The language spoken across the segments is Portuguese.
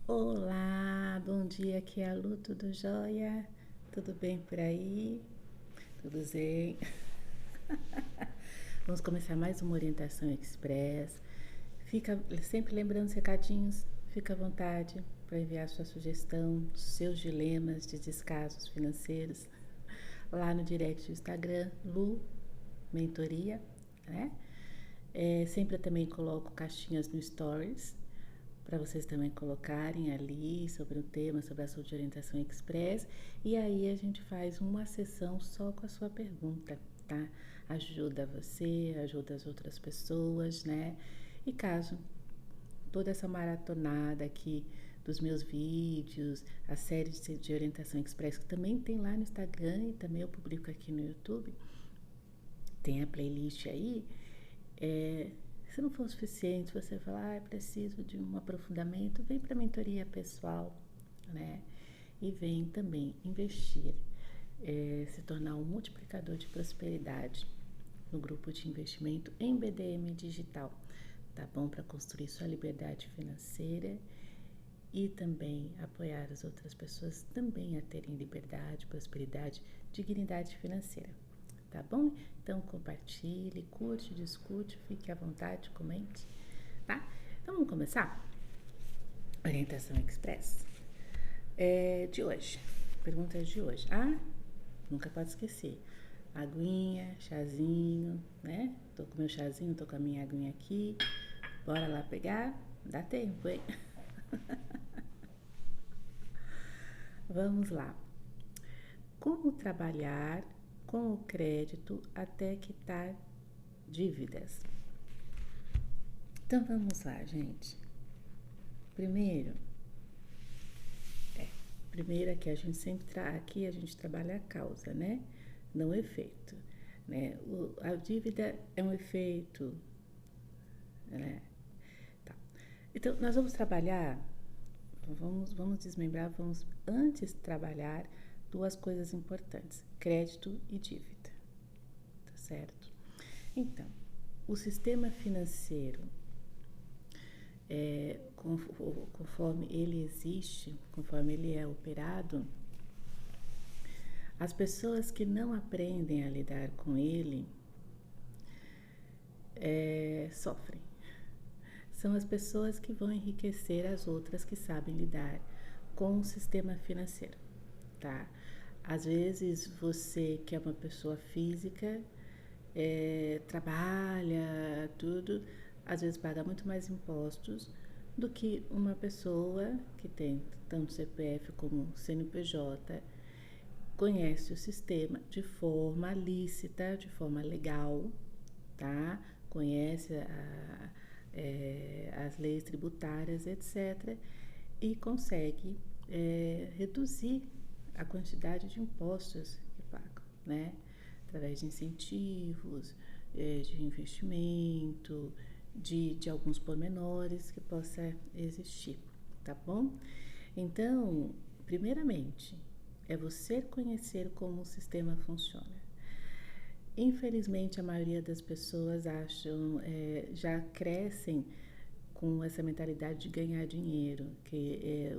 Olá, bom dia, aqui é a Lu, tudo jóia? Tudo bem por aí? Tudo zen? Vamos começar mais uma orientação express. Fica sempre lembrando os recadinhos, fica à vontade para enviar sua sugestão, seus dilemas de descasos financeiros lá no direct do Instagram, Lu Mentoria, né? Sempre eu também coloco caixinhas no Stories para vocês também colocarem ali sobre o tema, sobre a sua de orientação express, e aí a gente faz uma sessão só com a sua pergunta, tá? Ajuda você, ajuda as outras pessoas, né? E caso toda essa maratonada aqui dos meus vídeos, a série de orientação express que também tem lá no Instagram e também eu publico aqui no YouTube, tem a playlist aí. é, Se não for o suficiente, você falar, preciso de um aprofundamento, vem para a mentoria pessoal, né? E vem também investir, se tornar um multiplicador de prosperidade no grupo de investimento em BDM digital, tá bom? Para construir sua liberdade financeira e também apoiar as outras pessoas também a terem liberdade, prosperidade, dignidade financeira. Tá bom? Então compartilhe, curte, discute, fique à vontade, comente, tá? Então vamos começar? Orientação Express de hoje. Perguntas de hoje. Nunca pode esquecer. Aguinha, chazinho, né? Tô com meu chazinho, tô com a minha aguinha aqui. Bora lá pegar? Dá tempo, hein? Vamos lá. Como trabalhar com o crédito até quitar dívidas? Então vamos lá, gente. Primeiro, aqui a gente aqui a gente trabalha a causa, né? Não o efeito, né? A dívida é um efeito, né? Tá. Então nós vamos trabalhar, vamos desmembrar, vamos antes trabalhar duas coisas importantes: crédito e dívida, tá certo? Então, o sistema financeiro conforme ele existe, conforme ele é operado, as pessoas que não aprendem a lidar com ele sofrem. São as pessoas que vão enriquecer as outras que sabem lidar com o sistema financeiro, tá? Às vezes você que é uma pessoa física, trabalha, tudo, às vezes paga muito mais impostos do que uma pessoa que tem tanto CPF como CNPJ, conhece o sistema de forma lícita, de forma legal, tá? Conhece as leis tributárias, etc., e consegue reduzir a quantidade de impostos que pagam, né? Através de incentivos, de investimento, de alguns pormenores que possa existir, tá bom? Então, primeiramente, é você conhecer como o sistema funciona. Infelizmente, a maioria das pessoas já crescem com essa mentalidade de ganhar dinheiro, que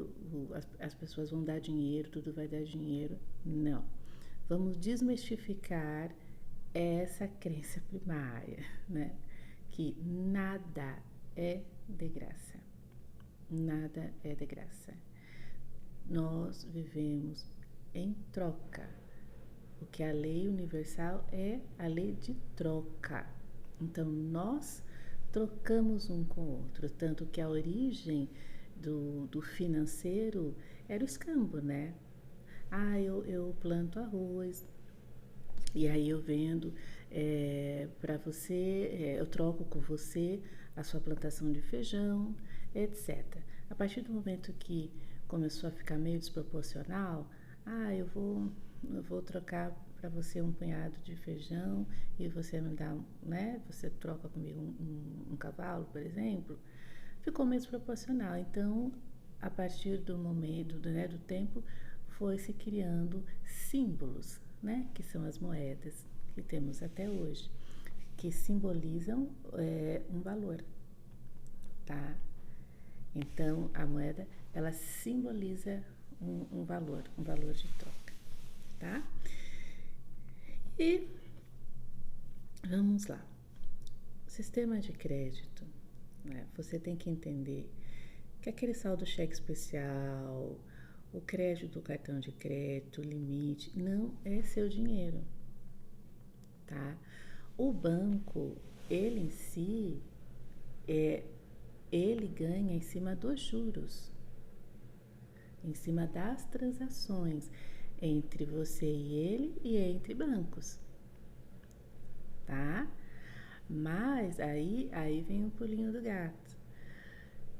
as pessoas vão dar dinheiro, tudo vai dar dinheiro. Não. Vamos desmistificar essa crença primária, né? Que nada é de graça. Nada é de graça. Nós vivemos em troca. O que a lei universal é a lei de troca. Então, nós trocamos um com o outro. Tanto que a origem do financeiro era o escambo, né? Eu planto arroz, e aí eu vendo para você, eu troco com você a sua plantação de feijão, etc. A partir do momento que começou a ficar meio desproporcional, eu vou trocar para você um punhado de feijão e você me dá, né? Você troca comigo um cavalo, por exemplo. Ficou meio desproporcional. Então, a partir do momento, né, do tempo, foi se criando símbolos, né? Que são as moedas que temos até hoje, que simbolizam um valor, tá? Então, a moeda, ela simboliza um valor de troca, tá? E vamos lá. Sistema de crédito, né? Você tem que entender que aquele saldo cheque especial, o crédito do cartão de crédito, o limite, não é seu dinheiro, tá? O banco, ele em si, ele ganha em cima dos juros, em cima das transações entre você e ele e entre bancos, tá? Mas aí vem o pulinho do gato.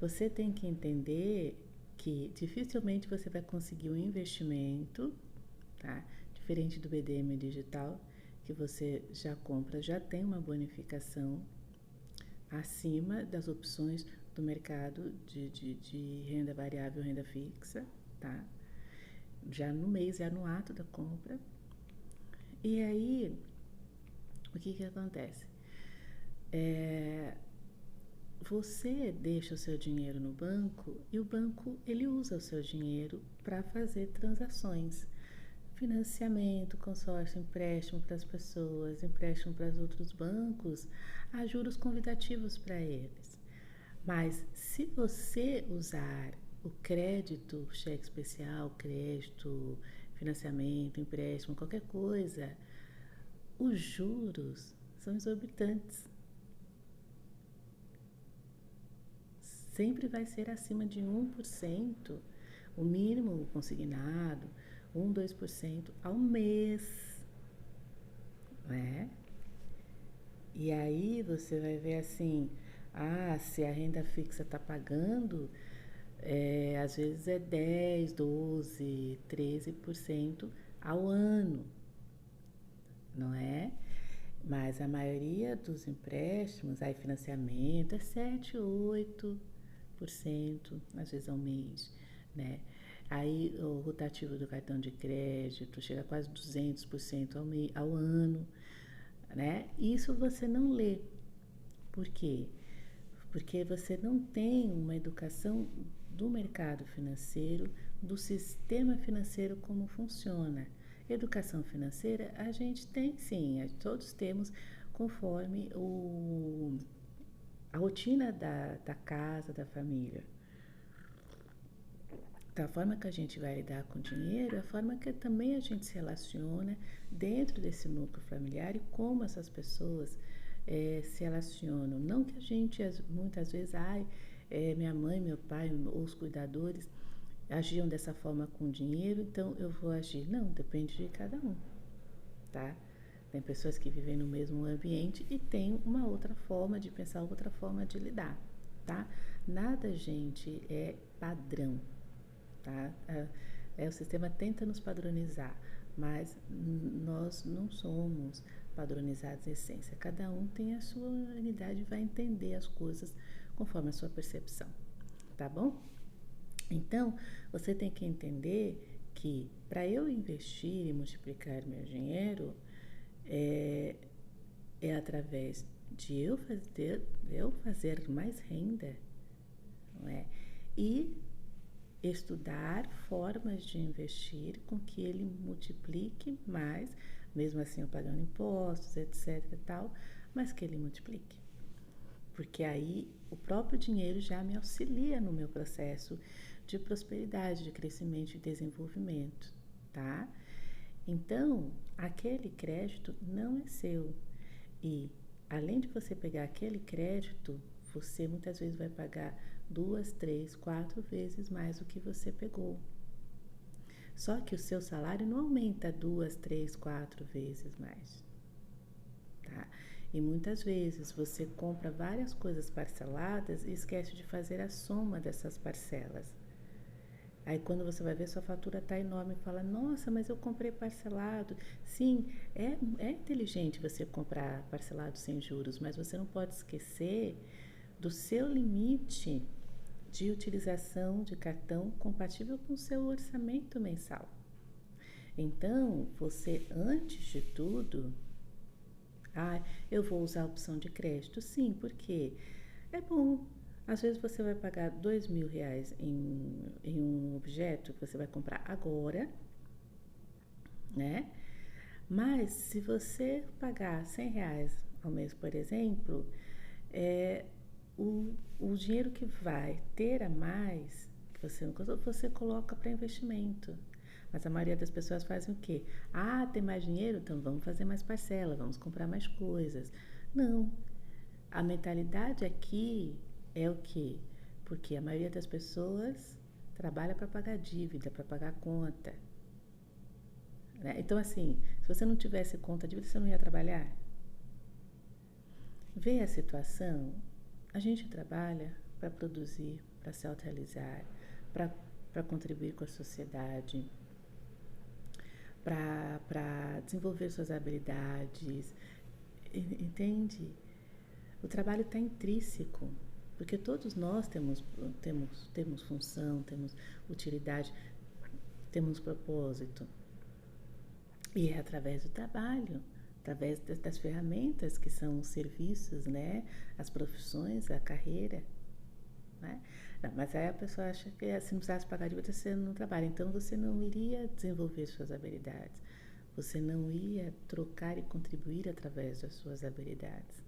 Você tem que entender que dificilmente você vai conseguir um investimento, tá? Diferente do BDM digital, que você já compra, já tem uma bonificação acima das opções do mercado de renda variável, renda fixa, tá? Já no mês, já no ato da compra. E aí, o que acontece? Você deixa o seu dinheiro no banco e o banco ele usa o seu dinheiro para fazer transações, financiamento, consórcio, empréstimo para as pessoas, empréstimo para os outros bancos, a juros convidativos para eles. Mas se você usar o crédito, cheque especial, crédito, financiamento, empréstimo, qualquer coisa, os juros são exorbitantes. Sempre vai ser acima de 1%, o mínimo consignado, 1, 2% ao mês, né? E aí você vai ver assim, se a renda fixa está pagando, às vezes é 10, 12, 13% ao ano, não é? Mas a maioria dos empréstimos, aí financiamento, é 7, 8%, às vezes ao mês, né? Aí o rotativo do cartão de crédito chega a quase 200% ao ano, né? Isso você não lê. Por quê? Porque você não tem uma educação do mercado financeiro, do sistema financeiro, como funciona. Educação financeira a gente tem sim, todos temos, conforme a rotina da casa, da família. Da forma que a gente vai lidar com o dinheiro, a forma que também a gente se relaciona dentro desse núcleo familiar e como essas pessoas se relacionam. Não que a gente, muitas vezes, minha mãe, meu pai, ou os cuidadores agiam dessa forma com o dinheiro, então eu vou agir. Não, depende de cada um, tá? Tem pessoas que vivem no mesmo ambiente e tem uma outra forma de pensar, outra forma de lidar, tá? Nada, gente, é padrão, tá? O sistema tenta nos padronizar, mas nós não somos padronizados em essência. Cada um tem a sua unidade e vai entender as coisas conforme a sua percepção, tá bom? Então, você tem que entender que para eu investir e multiplicar meu dinheiro, é através de eu fazer mais renda, não é? E estudar formas de investir com que ele multiplique mais, mesmo assim eu pagando impostos, etc e tal, mas que ele multiplique. Porque aí o próprio dinheiro já me auxilia no meu processo de prosperidade, de crescimento e desenvolvimento, tá? Então, aquele crédito não é seu. E, além de você pegar aquele crédito, você muitas vezes vai pagar 2, 3, 4 vezes mais do que você pegou. Só que o seu salário não aumenta 2, 3, 4 vezes mais, tá? E muitas vezes você compra várias coisas parceladas e esquece de fazer a soma dessas parcelas. Aí quando você vai ver, sua fatura está enorme e fala, nossa, mas eu comprei parcelado. Sim, é inteligente você comprar parcelado sem juros, mas você não pode esquecer do seu limite de utilização de cartão compatível com o seu orçamento mensal. Então, você, antes de tudo, eu vou usar a opção de crédito. Sim, porque é bom. Às vezes você vai pagar R$ 2.000 em um objeto que você vai comprar agora, né? Mas se você pagar R$ 100 ao mês, por exemplo, é, o dinheiro que vai ter a mais, que você não gostou, você coloca para investimento. Mas a maioria das pessoas fazem o quê? Ah, tem mais dinheiro? Então vamos fazer mais parcela, vamos comprar mais coisas. Não. A mentalidade aqui é o quê? Porque a maioria das pessoas trabalha para pagar dívida, para pagar conta. Né? Então, assim, se você não tivesse conta dívida, você não ia trabalhar? Vê a situação, a gente trabalha para produzir, para se autorrealizar, para contribuir com a sociedade, para desenvolver suas habilidades, entende? O trabalho está intrínseco, porque todos nós temos função, temos utilidade, temos propósito. E é através do trabalho, através das ferramentas que são os serviços, né? As profissões, a carreira. Né? Não, mas aí a pessoa acha que se não precisasse pagar dívida, você não trabalha. Então você não iria desenvolver suas habilidades. Você não ia trocar e contribuir através das suas habilidades.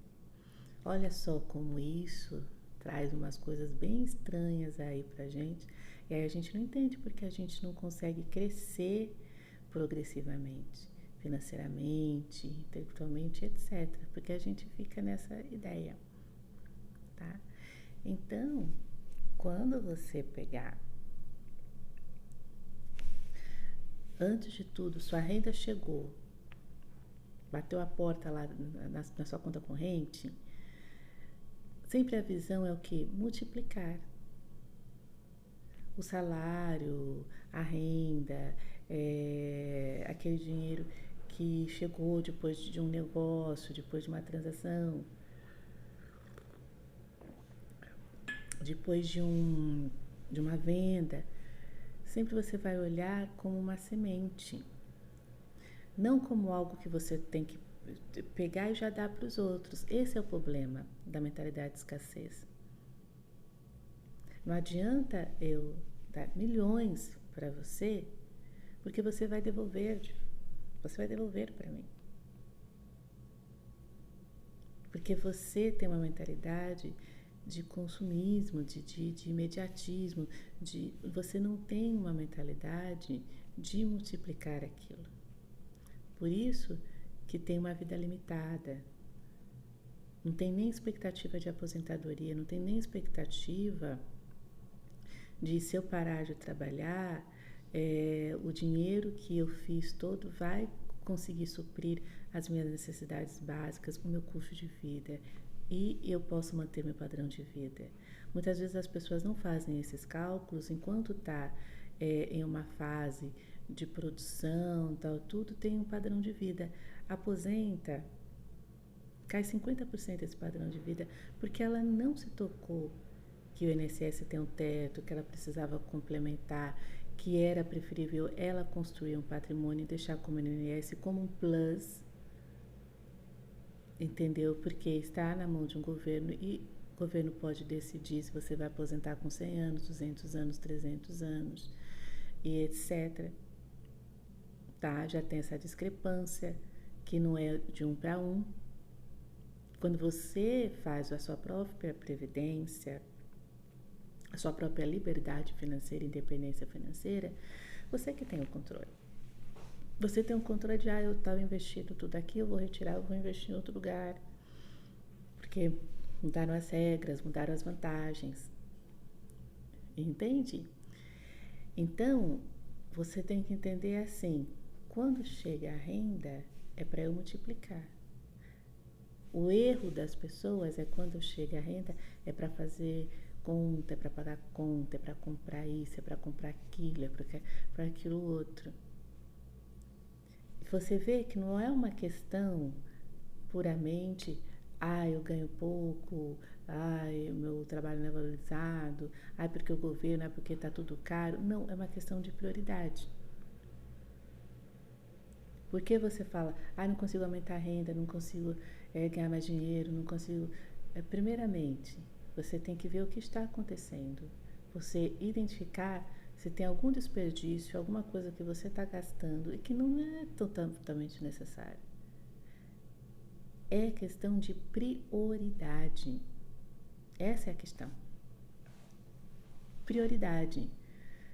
Olha só como isso traz umas coisas bem estranhas aí pra gente. E aí a gente não entende porque a gente não consegue crescer progressivamente, financeiramente, intelectualmente, etc. Porque a gente fica nessa ideia, tá? Então, quando você pegar, antes de tudo, sua renda chegou, bateu a porta lá na sua conta corrente, sempre a visão é o que? Multiplicar o salário, a renda, aquele dinheiro que chegou depois de um negócio, depois de uma transação, depois de uma venda. Sempre você vai olhar como uma semente, não como algo que você tem que pegar e já dar para os outros. Esse é o problema da mentalidade de escassez. Não adianta eu dar milhões para você, porque você vai devolver para mim. Porque você tem uma mentalidade de consumismo, de imediatismo, você não tem uma mentalidade de multiplicar aquilo. Por isso que tem uma vida limitada. Não tem nem expectativa de aposentadoria, não tem nem expectativa de, se eu parar de trabalhar, o dinheiro que eu fiz todo vai conseguir suprir as minhas necessidades básicas, o meu custo de vida, e eu posso manter meu padrão de vida. Muitas vezes as pessoas não fazem esses cálculos enquanto está em uma fase de produção, tal, tudo tem um padrão de vida. Aposenta, cai 50% desse padrão de vida, porque ela não se tocou que o INSS tem um teto, que ela precisava complementar, que era preferível ela construir um patrimônio e deixar como INSS como um plus, entendeu? Porque está na mão de um governo e o governo pode decidir se você vai aposentar com 100 anos, 200 anos, 300 anos e etc. Tá? Já tem essa discrepância, que não é de um para um. Quando você faz a sua própria previdência, a sua própria liberdade financeira, independência financeira, você que tem o controle. Você tem o controle de, eu estava investindo tudo aqui, eu vou retirar, eu vou investir em outro lugar. Porque mudaram as regras, mudaram as vantagens. Entende? Então, você tem que entender assim, quando chega a renda, é para eu multiplicar. O erro das pessoas é quando chega a renda, é para fazer conta, é para pagar conta, é para comprar isso, é para comprar aquilo, é para aquilo outro. Você vê que não é uma questão puramente, eu ganho pouco, o meu trabalho não é valorizado, porque o governo, porque está tudo caro. Não, é uma questão de prioridade. Por que você fala, não consigo aumentar a renda, não consigo ganhar mais dinheiro, não consigo... Primeiramente, Você tem que ver o que está acontecendo. Você identificar se tem algum desperdício, alguma coisa que você está gastando e que não é totalmente necessário. É questão de prioridade. Essa é a questão. Prioridade.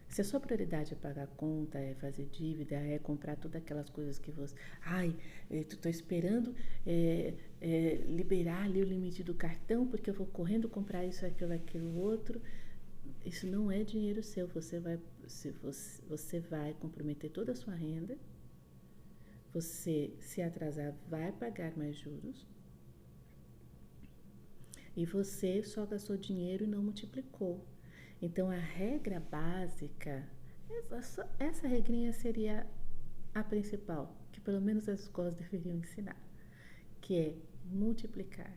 Se a sua prioridade é pagar conta, é fazer dívida, é comprar todas aquelas coisas que você... Ai, estou esperando liberar ali o limite do cartão porque eu vou correndo comprar isso, aquilo, outro. Isso não é dinheiro seu. Você vai comprometer toda a sua renda. Você, se atrasar, vai pagar mais juros. E você só gastou dinheiro e não multiplicou. Então, a regra básica, essa regrinha seria a principal, que pelo menos as escolas deveriam ensinar, que é multiplicar.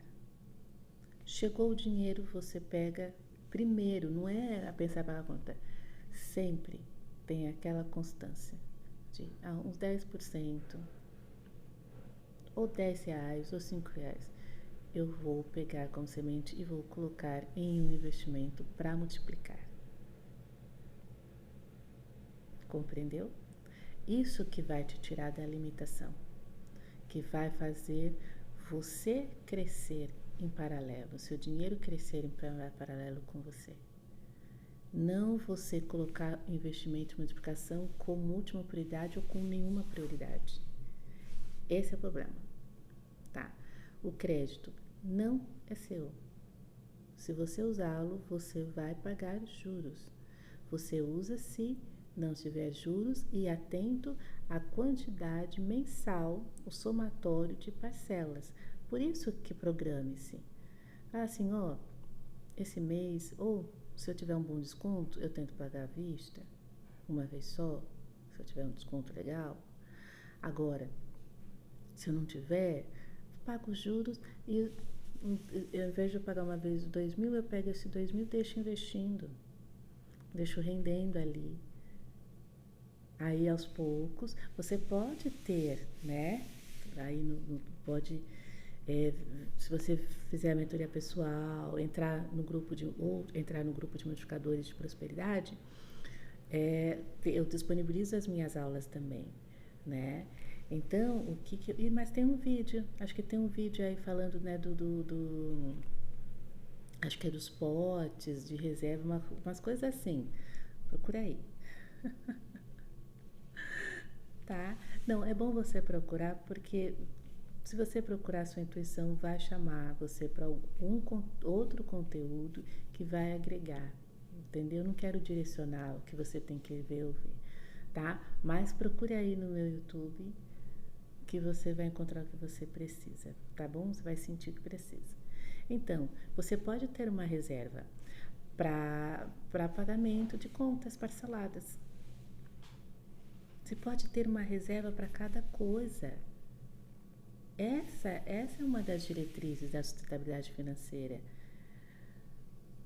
Chegou o dinheiro, você pega primeiro, não é a pensar para a conta, sempre tem aquela constância de uns 10%, ou R$10, ou R$5. Eu vou pegar como semente e vou colocar em um investimento para multiplicar. Compreendeu? Isso que vai te tirar da limitação, que vai fazer você crescer em paralelo, seu dinheiro crescer em paralelo com você. Não você colocar investimento e multiplicação como última prioridade ou com nenhuma prioridade. Esse é o problema, tá? O crédito não é seu. Se você usá-lo, você vai pagar juros. Você usa se não tiver juros e atento à quantidade mensal, o somatório de parcelas. Por isso que programe-se. Assim, esse mês, ou se eu tiver um bom desconto, eu tento pagar à vista, uma vez só, se eu tiver um desconto legal. Agora, se eu não tiver, pago os juros e ao invés de eu pagar uma vez 2.000, eu pego esse 2.000 e deixo investindo, deixo rendendo ali. Aí aos poucos você pode ter, né? Aí pode, se você fizer a mentoria pessoal, entrar no grupo de modificadores de prosperidade, eu disponibilizo as minhas aulas também, né? Então, mas tem um vídeo, acho que tem um vídeo aí falando, né, acho que é dos potes de reserva, umas coisas assim. Procura aí. Tá? Não, é bom você procurar, porque se você procurar, sua intuição vai chamar você para algum outro conteúdo que vai agregar, entendeu? Eu não quero direcionar o que você tem que ver ou ouvir, tá? Mas procure aí no meu YouTube que você vai encontrar o que você precisa, tá bom? Você vai sentir que precisa. Então, você pode ter uma reserva para pagamento de contas parceladas. Você pode ter uma reserva para cada coisa. Essa é uma das diretrizes da sustentabilidade financeira.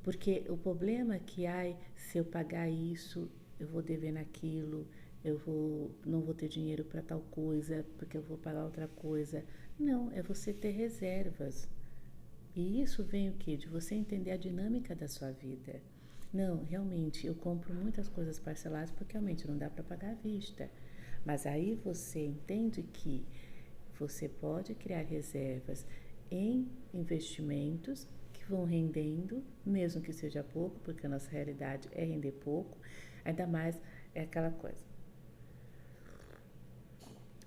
Porque o problema é que, se eu pagar isso, eu vou dever naquilo, não vou ter dinheiro para tal coisa, porque eu vou pagar outra coisa. Não, é você ter reservas. E isso vem o quê? De você entender a dinâmica da sua vida. Não, realmente, eu compro muitas coisas parceladas porque realmente não dá para pagar à vista. Mas aí você entende que você pode criar reservas em investimentos que vão rendendo, mesmo que seja pouco, porque a nossa realidade é render pouco, ainda mais é aquela coisa.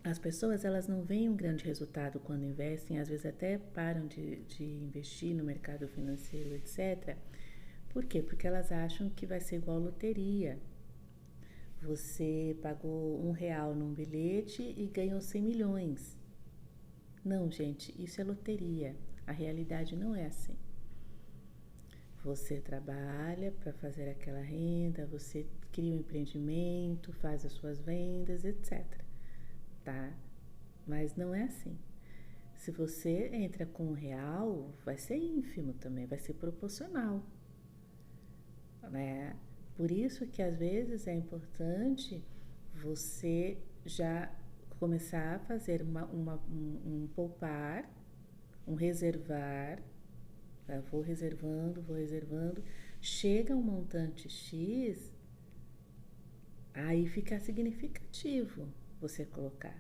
As pessoas, elas não veem um grande resultado quando investem, às vezes até param de investir no mercado financeiro, etc. Por quê? Porque elas acham que vai ser igual loteria. Você pagou R$1 num bilhete e ganhou 100 milhões. Não, gente, isso é loteria. A realidade não é assim. Você trabalha para fazer aquela renda, você cria um empreendimento, faz as suas vendas, etc. Tá? Mas não é assim. Se você entra com R$1, vai ser ínfimo também, vai ser proporcional, né? Por isso que às vezes é importante você já começar a fazer um poupar, um reservar, Eu vou reservando. Chega um montante X, aí fica significativo você colocar.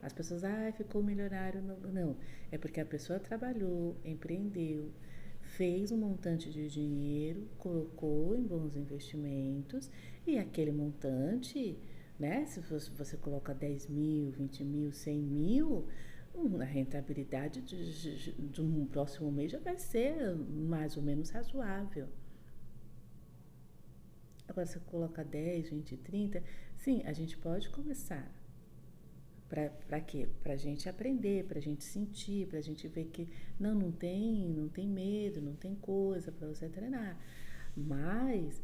As pessoas, ficou milionário. Não, é porque a pessoa trabalhou, empreendeu, fez um montante de dinheiro, colocou em bons investimentos e aquele montante, né? Se você coloca 10 mil, 20 mil, 100 mil, a rentabilidade de um próximo mês já vai ser mais ou menos razoável. Agora, se você coloca 10, 20, 30, sim, a gente pode começar. Para quê? Para a gente aprender, para a gente sentir, para a gente ver que não tem medo, não tem coisa para você treinar. Mas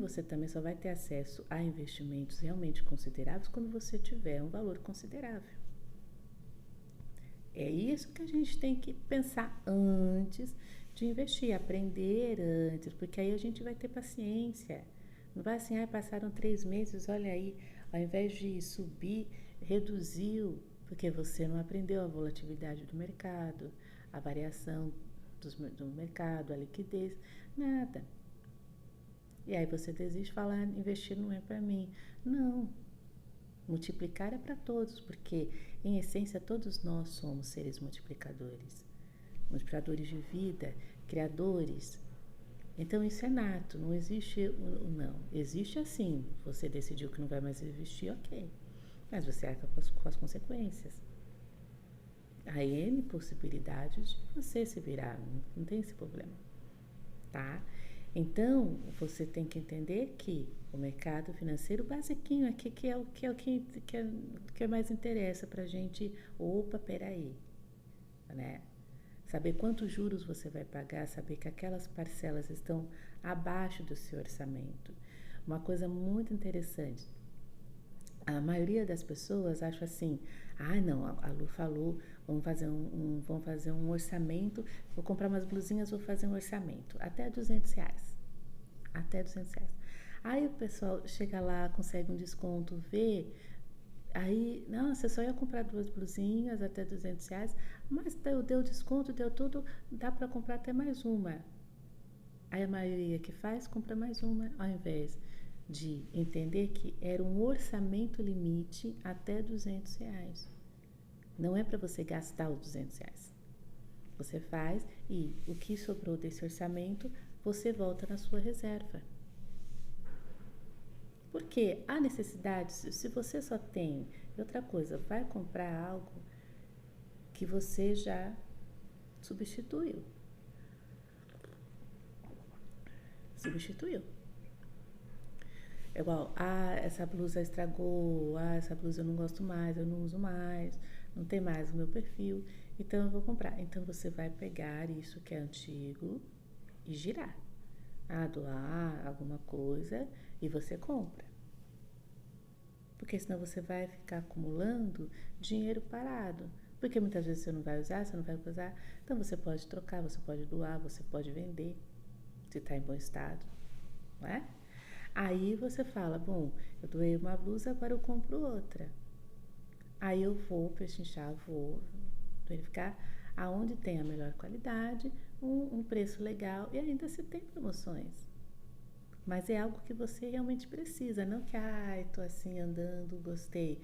você também só vai ter acesso a investimentos realmente consideráveis quando você tiver um valor considerável. É isso que a gente tem que pensar antes de investir, aprender antes, porque aí a gente vai ter paciência. Não vai assim, passaram 3 meses, olha aí, ao invés de subir, reduziu, porque você não aprendeu a volatilidade do mercado, a variação do mercado, a liquidez, nada. E aí você desiste e fala, investir não é para mim. Não, multiplicar é para todos, porque em essência todos nós somos seres multiplicadores. Multiplicadores de vida, criadores. Então isso é nato, não existe não. Existe assim, você decidiu que não vai mais existir, ok. Mas você arca com as consequências. Há N possibilidades de você se virar, não tem esse problema, tá? Então, você tem que entender que o mercado financeiro basiquinho aqui, que é o que mais interessa pra gente. Opa, peraí, né? Saber quantos juros você vai pagar, saber que aquelas parcelas estão abaixo do seu orçamento. Uma coisa muito interessante, a maioria das pessoas acha assim, não, a Lu falou, vamos fazer um orçamento, vou comprar umas blusinhas, vou fazer um orçamento, até R$200. Até R$200. Aí o pessoal chega lá, consegue um desconto, vê, aí, não, você só ia comprar 2 blusinhas até R$200, mas deu desconto, deu tudo, dá para comprar até mais uma. Aí a maioria que faz, compra mais uma, ao invés de entender que era um orçamento limite até R$200. Não é para você gastar os R$200. Você faz e o que sobrou desse orçamento, você volta na sua reserva. Porque há necessidade, se você só tem... Outra coisa, vai comprar algo que você já substituiu. É igual, essa blusa estragou, essa blusa eu não gosto mais, eu não uso mais, não tem mais o meu perfil, então eu vou comprar. Então você vai pegar isso que é antigo e girar. Doar alguma coisa e você compra. Porque senão você vai ficar acumulando dinheiro parado. Porque muitas vezes você não vai usar. Então você pode trocar, você pode doar, você pode vender, se está em bom estado, não é? Aí você fala, bom, eu doei uma blusa, agora eu compro outra. Aí eu vou pechinchar, vou verificar aonde tem a melhor qualidade, um preço legal e ainda se tem promoções. Mas é algo que você realmente precisa, não que, tô assim andando, gostei.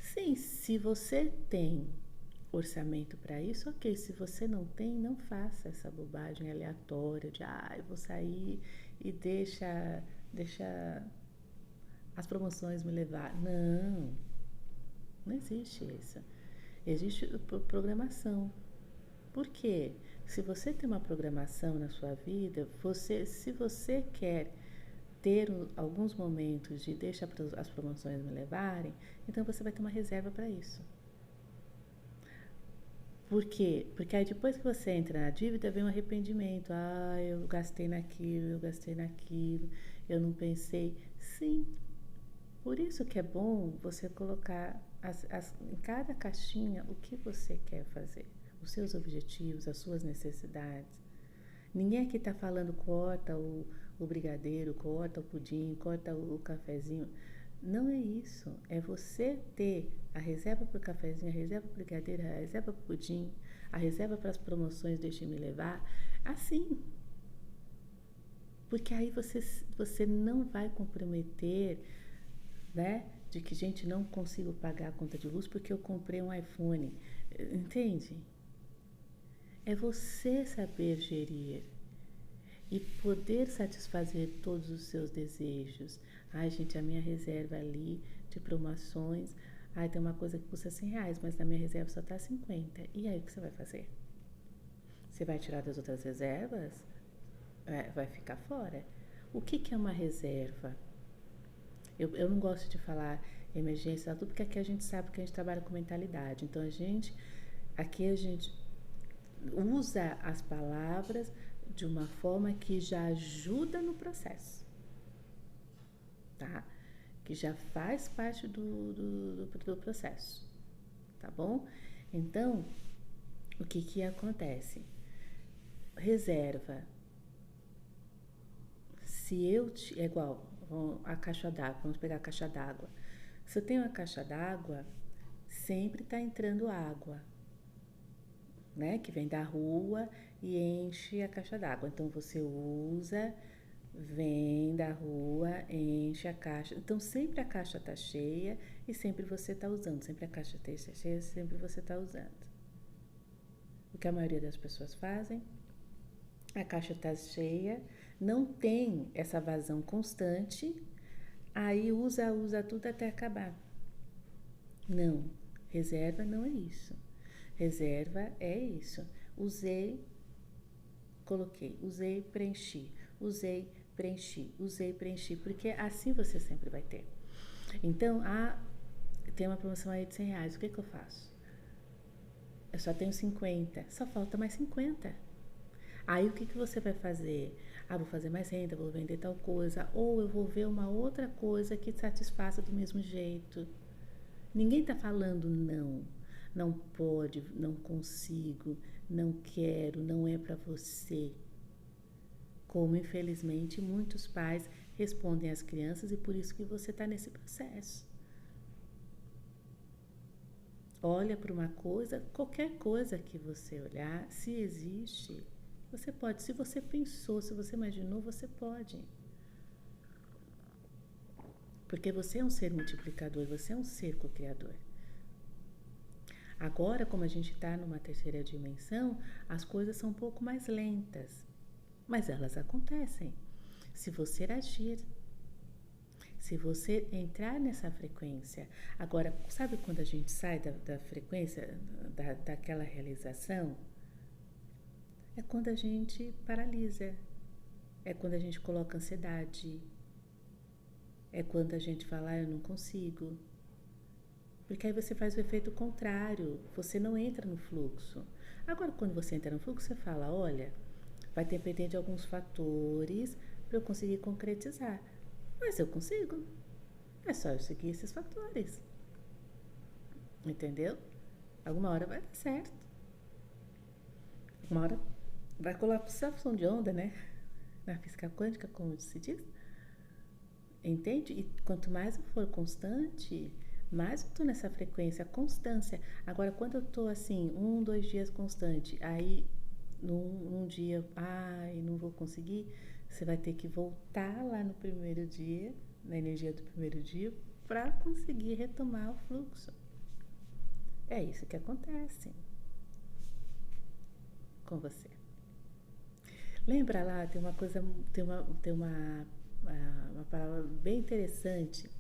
Sim, se você tem orçamento para isso, ok. Se você não tem, não faça essa bobagem aleatória de, eu vou sair e deixa as promoções me levar. Não existe isso. Existe programação. Por quê? Se você tem uma programação na sua vida, se você quer ter alguns momentos de deixa as promoções me levarem, então você vai ter uma reserva para isso. Por quê? Porque aí depois que você entra na dívida, vem um arrependimento. Eu gastei naquilo, eu não pensei. Sim, por isso que é bom você colocar em cada caixinha o que você quer fazer, os seus objetivos, as suas necessidades. Ninguém aqui está falando corta o brigadeiro, corta o pudim, corta o cafezinho. Não é isso. É você ter a reserva para o cafezinho, a reserva para o brigadeiro, a reserva para o pudim, a reserva para as promoções, deixe me levar, assim. Porque aí você não vai comprometer, né? De que, gente, não consigo pagar a conta de luz porque eu comprei um iPhone. Entende? É você saber gerir e poder satisfazer todos os seus desejos. Ai, gente, a minha reserva ali de promoções, ai, tem uma coisa que custa R$100, mas na minha reserva só tá 50. E aí, o que você vai fazer? Você vai tirar das outras reservas? Vai ficar fora. O que é uma reserva? Eu não gosto de falar emergência, tudo porque aqui a gente sabe que a gente trabalha com mentalidade. Então, aqui a gente usa as palavras de uma forma que já ajuda no processo, tá? Que já faz parte do processo, tá bom? Então, o que acontece? Reserva. É igual a caixa d'água, vamos pegar a caixa d'água. Se eu tenho uma caixa d'água, sempre está entrando água, né? Que vem da rua e enche a caixa d'água. Então, você usa, vem da rua, enche a caixa. Então, sempre a caixa está cheia e sempre você está usando. Sempre a caixa está cheia, sempre você está usando. O que a maioria das pessoas fazem? A caixa está cheia, não tem essa vazão constante, aí usa tudo até acabar. Não, reserva não é isso. Reserva é isso. Usei, coloquei, usei, preenchi, usei, preenchi, usei, preenchi, porque assim você sempre vai ter. Então, tem uma promoção aí de R$100, o que eu faço? Eu só tenho 50, só falta mais 50. Aí o que você vai fazer? Vou fazer mais renda, vou vender tal coisa, ou eu vou ver uma outra coisa que satisfaça do mesmo jeito. Ninguém tá falando não. Não pode, não consigo, não quero, não é para você. Como infelizmente muitos pais respondem às crianças e por isso que você tá nesse processo. Olha para uma coisa, qualquer coisa que você olhar, se existe, você pode. Se você pensou, se você imaginou, você pode. Porque você é um ser multiplicador, você é um ser co-criador. Agora, como a gente está numa terceira dimensão, as coisas são um pouco mais lentas. Mas elas acontecem. Se você agir, se você entrar nessa frequência. Agora, sabe quando a gente sai da frequência, daquela realização? É quando a gente paralisa. É quando a gente coloca ansiedade. É quando a gente fala, eu não consigo. Porque aí você faz o efeito contrário. Você não entra no fluxo. Agora, quando você entra no fluxo, você fala, olha, vai depender de alguns fatores para eu conseguir concretizar. Mas eu consigo. É só eu seguir esses fatores. Entendeu? Alguma hora vai dar certo. Alguma hora vai colar pro som de onda, né? Na física quântica, como se diz. Entende? E quanto mais eu for constante, mais eu tô nessa frequência, constância. Agora, quando eu tô assim, 2 dias constante, aí num dia, não vou conseguir, você vai ter que voltar lá no primeiro dia, na energia do primeiro dia, para conseguir retomar o fluxo. É isso que acontece com você. Lembra lá, tem uma coisa, tem uma palavra bem interessante.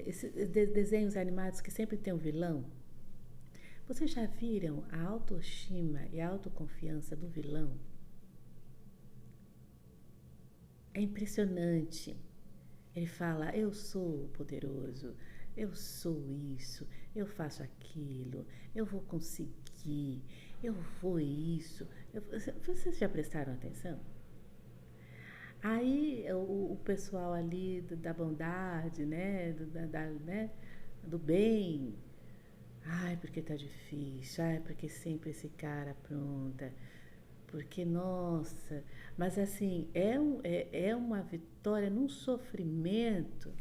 Esses desenhos animados que sempre tem um vilão. Vocês já viram a autoestima e a autoconfiança do vilão? É impressionante. Ele fala, eu sou poderoso, eu sou isso, eu faço aquilo, eu vou conseguir, eu vou isso. Vocês já prestaram atenção? Aí o pessoal ali da bondade, né, do bem, porque tá difícil, porque sempre esse cara apronta, porque, nossa, mas assim, é uma vitória num sofrimento,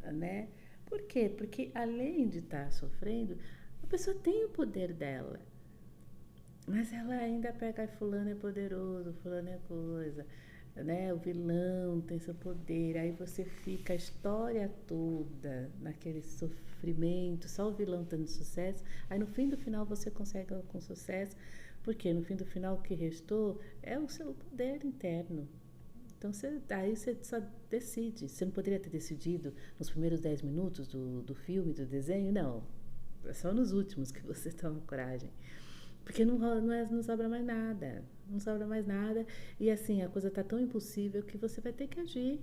né? Por quê? Porque além de estar sofrendo, A pessoa tem o poder dela, mas ela ainda pega, ai, fulano é poderoso, fulano é coisa, né? O vilão tem seu poder, aí você fica a história toda naquele sofrimento, só o vilão tendo sucesso, aí no fim do final você consegue com sucesso, porque no fim do final o que restou é o seu poder interno. Então aí você só decide. Você não poderia ter decidido nos primeiros 10 minutos do filme, do desenho? Não. É só nos últimos que você toma coragem. Porque não sobra mais nada. Não sobra mais nada. E assim, a coisa está tão impossível que você vai ter que agir.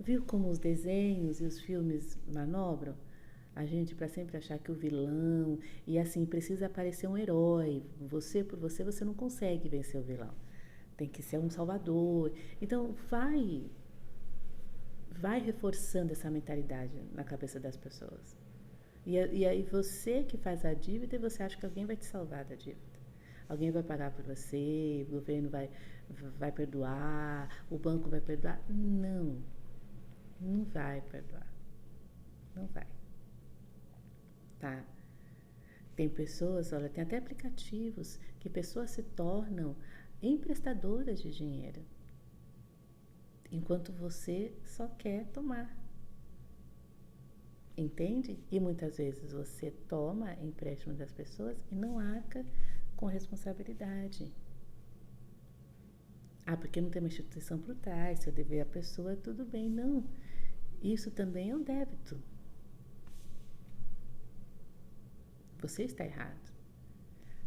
Viu como os desenhos e os filmes manobram? A gente para sempre achar que o vilão... E assim, precisa aparecer um herói. Por você não consegue vencer o vilão. Tem que ser um salvador. Então, vai reforçando essa mentalidade na cabeça das pessoas. E aí você que faz a dívida e você acha que alguém vai te salvar da dívida. Alguém vai pagar por você, o governo vai perdoar, o banco vai perdoar. Não, não vai perdoar. Não vai. Tá? Tem pessoas, olha, tem até aplicativos que pessoas se tornam emprestadoras de dinheiro, enquanto você só quer tomar. Entende? E muitas vezes você toma empréstimo das pessoas e não arca com responsabilidade. Ah, porque não tem uma instituição por trás, se eu dever a pessoa, tudo bem. Não. Isso também é um débito. Você está errado.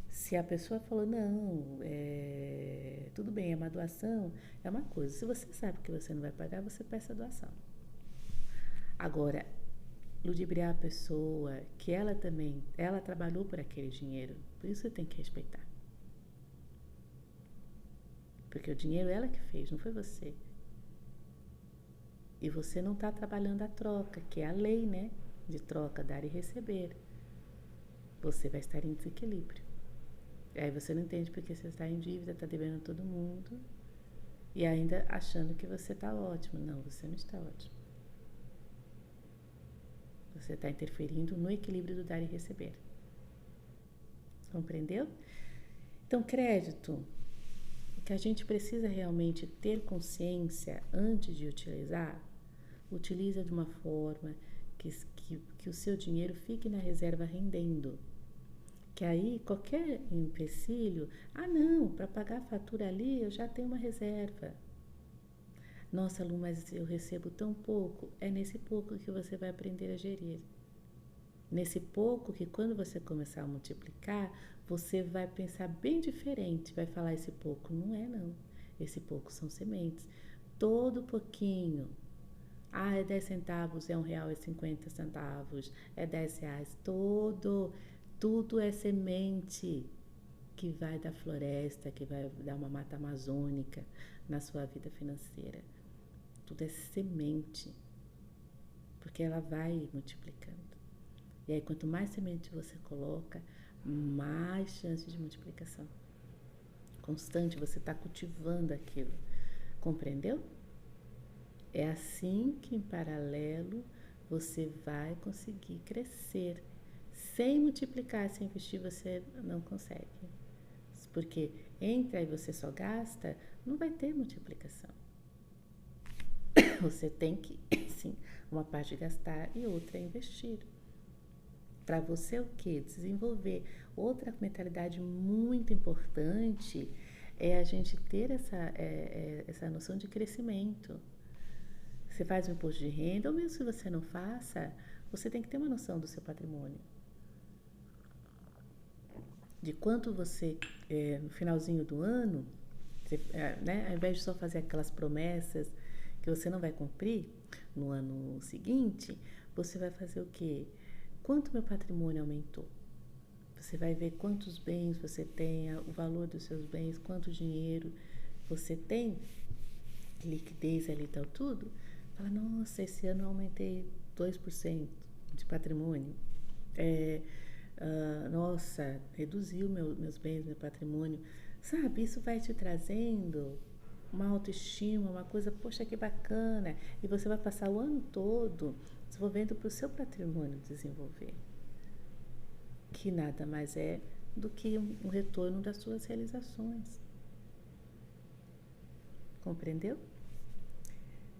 Se a pessoa falou, não, tudo bem, é uma doação, é uma coisa. Se você sabe que você não vai pagar, você peça a doação. Agora, ludibriar a pessoa, que ela trabalhou por aquele dinheiro, por isso você tem que respeitar. Porque o dinheiro ela que fez, não foi você. E você não está trabalhando a troca, que é a lei, né? De troca, dar e receber. Você vai estar em desequilíbrio. Aí você não entende porque você está em dívida, está devendo a todo mundo e ainda achando que você está ótimo. Não, você não está ótimo. Você está interferindo no equilíbrio do dar e receber. Compreendeu? Então, crédito, o que a gente precisa realmente ter consciência antes de utilizar, utiliza de uma forma que o seu dinheiro fique na reserva rendendo. Que aí qualquer empecilho, não, para pagar a fatura ali eu já tenho uma reserva. Nossa, Lu, mas eu recebo tão pouco. É nesse pouco que você vai aprender a gerir. Nesse pouco que quando você começar a multiplicar, você vai pensar bem diferente, vai falar esse pouco. Não é não, esse pouco são sementes. Todo pouquinho, é 10 centavos, é R$1, é 50 centavos, é R$10, tudo é semente que vai da floresta, que vai dar uma mata amazônica na sua vida financeira. Tudo é semente, porque ela vai multiplicando. E aí, quanto mais semente você coloca, mais chance de multiplicação. Constante, você está cultivando aquilo. Compreendeu? É assim que, em paralelo, você vai conseguir crescer. Sem multiplicar, sem investir, você não consegue. Porque entra e você só gasta, não vai ter multiplicação. Você tem que, sim, uma parte gastar e outra investir. Para você o quê? Desenvolver. Outra mentalidade muito importante é a gente ter essa noção de crescimento. Você faz um imposto de renda, ou mesmo se você não faça, você tem que ter uma noção do seu patrimônio. De quanto você, no finalzinho do ano, você, né, ao invés de só fazer aquelas promessas que você não vai cumprir no ano seguinte, você vai fazer o quê? Quanto meu patrimônio aumentou? Você vai ver quantos bens você tem, o valor dos seus bens, quanto dinheiro você tem, liquidez ali e tal, tudo. Fala, nossa, esse ano eu aumentei 2% de patrimônio. Nossa, reduziu meus bens, meu patrimônio. Sabe, isso vai te trazendo uma autoestima, uma coisa, poxa, que bacana. E você vai passar o ano todo desenvolvendo para o seu patrimônio desenvolver. que nada mais é do que um retorno das suas realizações. Compreendeu?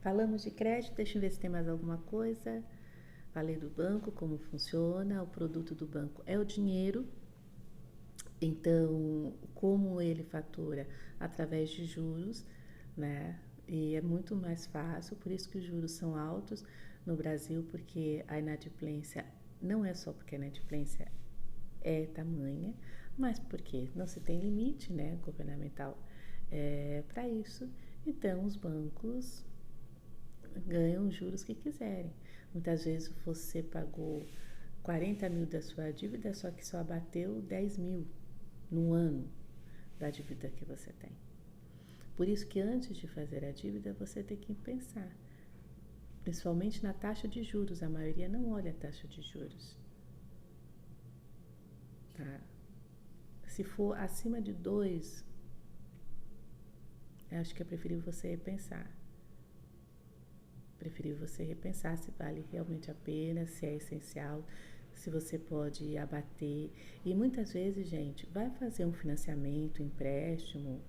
Falamos de crédito, deixa eu ver se tem mais alguma coisa. Falei do banco, como funciona. O produto do banco é o dinheiro. Então, como ele fatura? Através de juros, né? E é muito mais fácil, por isso que os juros são altos no Brasil, porque a inadimplência não é só porque a inadimplência é tamanha, mas porque não se tem limite, né, governamental para isso. Então, os bancos ganham os juros que quiserem. Muitas vezes você pagou 40 mil da sua dívida, só que só abateu 10 mil no ano da dívida que você tem. Por isso que antes de fazer a dívida, você tem que pensar, principalmente na taxa de juros. A maioria não olha a taxa de juros. Tá? Se for acima de 2, eu acho que é preferível você repensar. Preferível você repensar se vale realmente a pena, se é essencial, se você pode abater. E muitas vezes, gente, vai fazer um financiamento, empréstimo,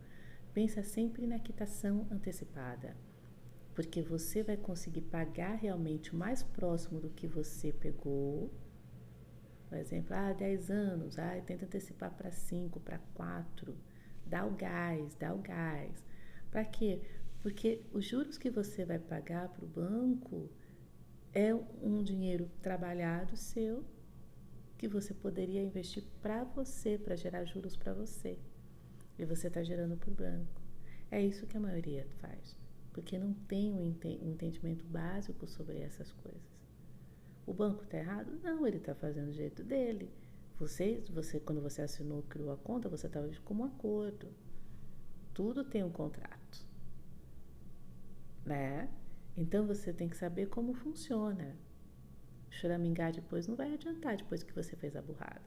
pensa sempre na quitação antecipada, porque você vai conseguir pagar realmente o mais próximo do que você pegou. Por exemplo, 10 anos, tenta antecipar para 5, para 4, dá o gás. Para quê? Porque os juros que você vai pagar para o banco é um dinheiro trabalhado seu que você poderia investir para você, para gerar juros para você. E você está gerando para o banco. É isso que a maioria faz, porque não tem um entendimento básico sobre essas coisas. O banco está errado? Não, ele está fazendo do jeito dele. Você, quando você assinou, criou a conta, você estava como um acordo. Tudo tem um contrato, né? Então você tem que saber como funciona. Choramingar depois não vai adiantar, depois que você fez a burrada.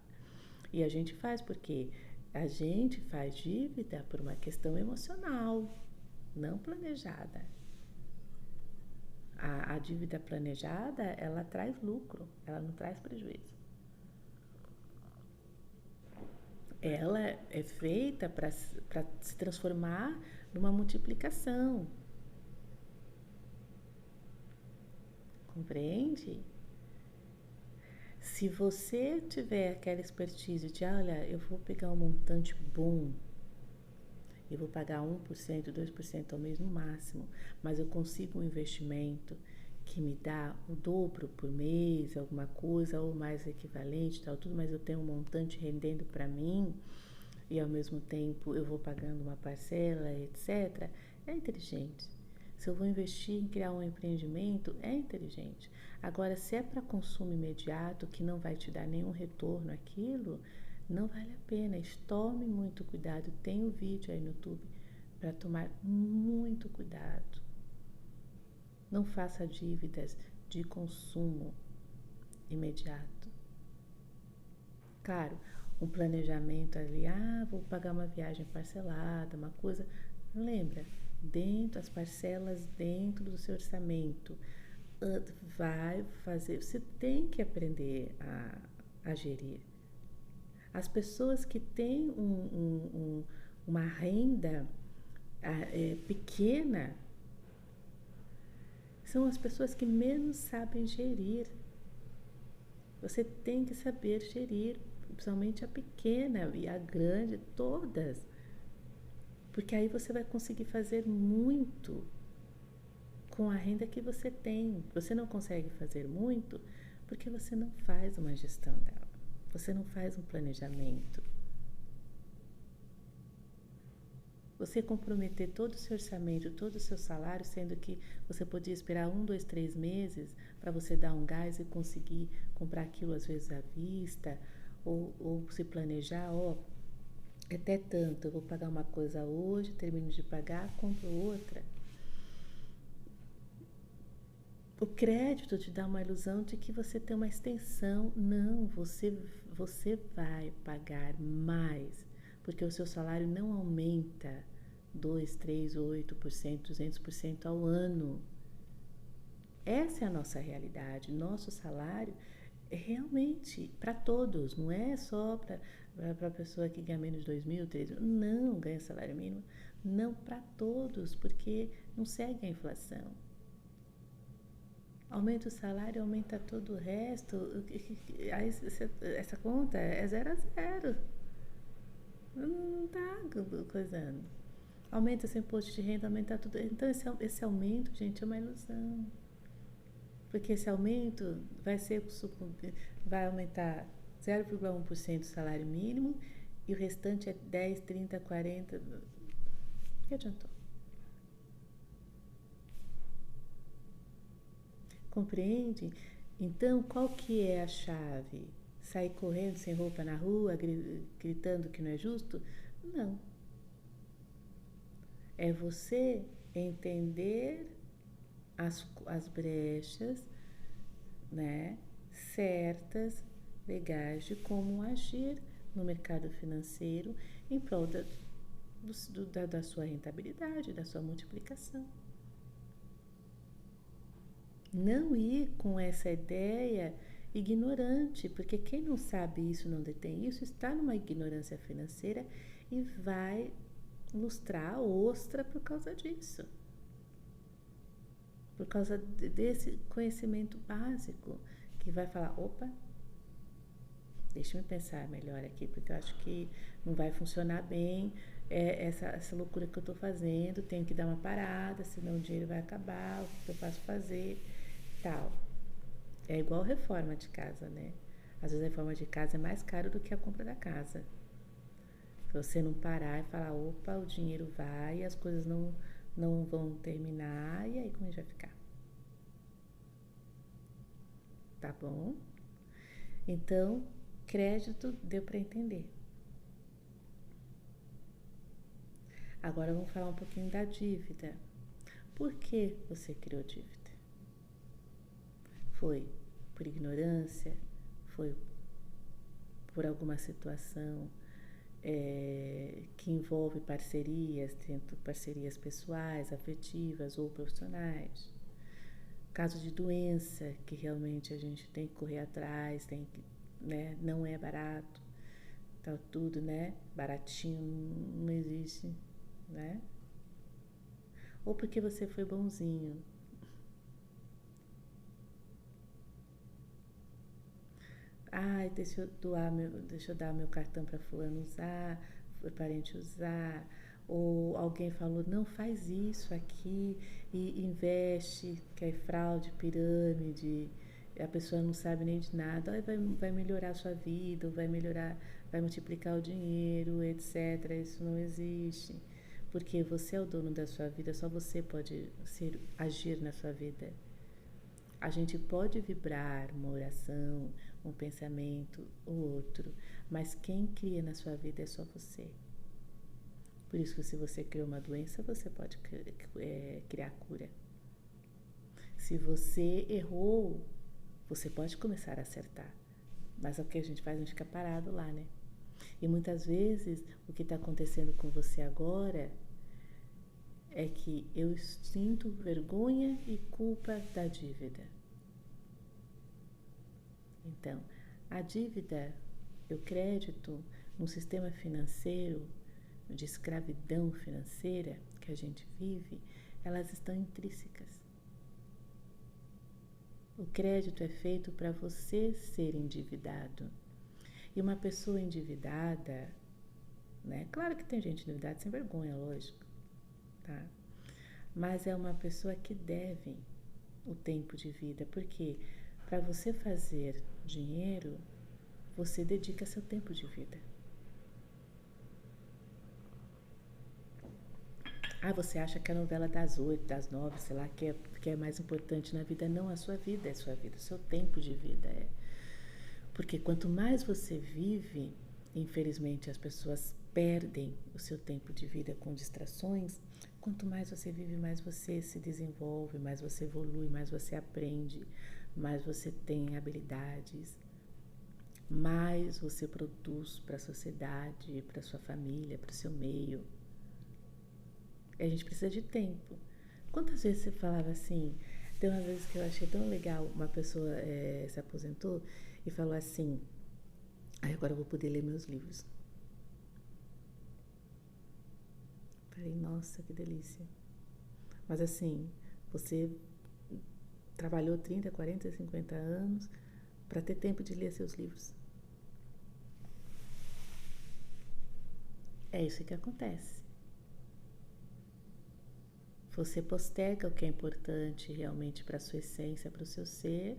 E a gente faz porque a gente faz dívida por uma questão emocional, não planejada. A dívida planejada, ela traz lucro, ela não traz prejuízo. Ela é feita para se transformar numa multiplicação. Compreende? Se você tiver aquela expertise de, olha, eu vou pegar um montante bom, eu vou pagar 1%, 2% ao mês no máximo, mas eu consigo um investimento que me dá o dobro por mês, alguma coisa, ou mais equivalente, tal, tudo, mas eu tenho um montante rendendo para mim, e ao mesmo tempo eu vou pagando uma parcela, etc., é inteligente. Se eu vou investir em criar um empreendimento, é inteligente. Agora, se é para consumo imediato, que não vai te dar nenhum retorno aquilo, não vale a pena. Tome muito cuidado. Tem um vídeo aí no YouTube para tomar muito cuidado. Não faça dívidas de consumo imediato. Claro, um planejamento ali, vou pagar uma viagem parcelada, uma coisa. Lembra, as parcelas dentro do seu orçamento. Vai fazer, você tem que aprender a gerir. As pessoas que têm uma renda pequena são as pessoas que menos sabem gerir. Você tem que saber gerir, principalmente a pequena e a grande, todas. Porque aí você vai conseguir fazer muito com a renda que você tem. Você não consegue fazer muito porque você não faz uma gestão dela. Você não faz um planejamento. Você comprometer todo o seu orçamento, todo o seu salário, sendo que você podia esperar 1, 2, 3 meses para você dar um gás e conseguir comprar aquilo às vezes à vista, ou se planejar, até tanto, eu vou pagar uma coisa hoje, termino de pagar, compro outra. O crédito te dá uma ilusão de que você tem uma extensão. Não, você vai pagar mais, porque o seu salário não aumenta 2, 3, 8%, 200% ao ano. Essa é a nossa realidade. Nosso salário É realmente para todos, não é só para a pessoa que ganha menos de 2.000, 3.000, não ganha salário mínimo, não, para todos, porque não segue a inflação. Aumenta o salário, aumenta todo o resto, aí essa conta é 0 a 0. Não está coisando. Aumenta seu imposto de renda, aumenta tudo. Então, esse aumento, gente, é uma ilusão. Porque esse aumento vai aumentar 0,1% do salário mínimo e o restante é 10, 30, 40. O que adiantou? Compreende? Então, qual que é a chave? Sair correndo sem roupa na rua, gritando que não é justo? Não. É você entender as brechas, né, certas, legais de como agir no mercado financeiro em prol da sua rentabilidade, da sua multiplicação. Não ir com essa ideia ignorante, porque quem não sabe isso, não detém isso, está numa ignorância financeira e vai lustrar a ostra por causa disso. Por causa desse conhecimento básico, que vai falar, opa, deixa eu pensar melhor aqui, porque eu acho que não vai funcionar bem essa loucura que eu estou fazendo, tenho que dar uma parada, senão o dinheiro vai acabar, o que eu faço fazer, tal. É igual reforma de casa, né? Às vezes a reforma de casa é mais caro do que a compra da casa. Se você não parar e falar, opa, o dinheiro vai, as coisas não vão terminar, e aí como a gente vai ficar? Tá bom? Então, crédito deu para entender. Agora vamos falar um pouquinho da dívida. Por que você criou dívida? Foi por ignorância? Foi por alguma situação que envolve parcerias, tanto parcerias pessoais, afetivas ou profissionais? Caso de doença, que realmente a gente tem que correr atrás, tem que, né, não é barato, tá tudo, né, baratinho não existe, né? Ou porque você foi bonzinho. Ai, deixa eu dar meu cartão para fulano usar, o parente usar. Ou alguém falou, não faz isso aqui e investe, que é fraude, pirâmide, a pessoa não sabe nem de nada, aí vai melhorar a sua vida, vai melhorar, vai multiplicar o dinheiro, etc. Isso não existe. Porque você é o dono da sua vida, só você pode agir na sua vida. A gente pode vibrar uma oração, um pensamento, o outro, mas quem cria na sua vida é só você. Por isso que se você criou uma doença, você pode criar cura. Se você errou, você pode começar a acertar. Mas o que a gente faz? A gente fica parado lá, né? E muitas vezes o que está acontecendo com você agora é que eu sinto vergonha e culpa da dívida. Então, a dívida, o crédito, no sistema financeiro, de escravidão financeira que a gente vive, elas estão intrínsecas. O crédito é feito para você ser endividado. E uma pessoa endividada, né? Claro que tem gente endividada sem vergonha, lógico, tá? Mas é uma pessoa que deve o tempo de vida, porque para você fazer dinheiro, você dedica seu tempo de vida. Ah, você acha que a novela das 8, das 9, sei lá, que é mais importante na vida? Não, a sua vida é sua vida, o seu tempo de vida é. Porque quanto mais você vive, infelizmente as pessoas perdem o seu tempo de vida com distrações. Quanto mais você vive, mais você se desenvolve, mais você evolui, mais você aprende, mais você tem habilidades, mais você produz para a sociedade, para a sua família, para o seu meio. A gente precisa de tempo. Quantas vezes você falava assim? Tem uma vez que eu achei tão legal, uma pessoa se aposentou e falou assim: agora eu vou poder ler meus livros. Falei, nossa, que delícia. Mas assim, você trabalhou 30, 40, 50 anos para ter tempo de ler seus livros. É isso que acontece. Você posterga o que é importante realmente para a sua essência, para o seu ser,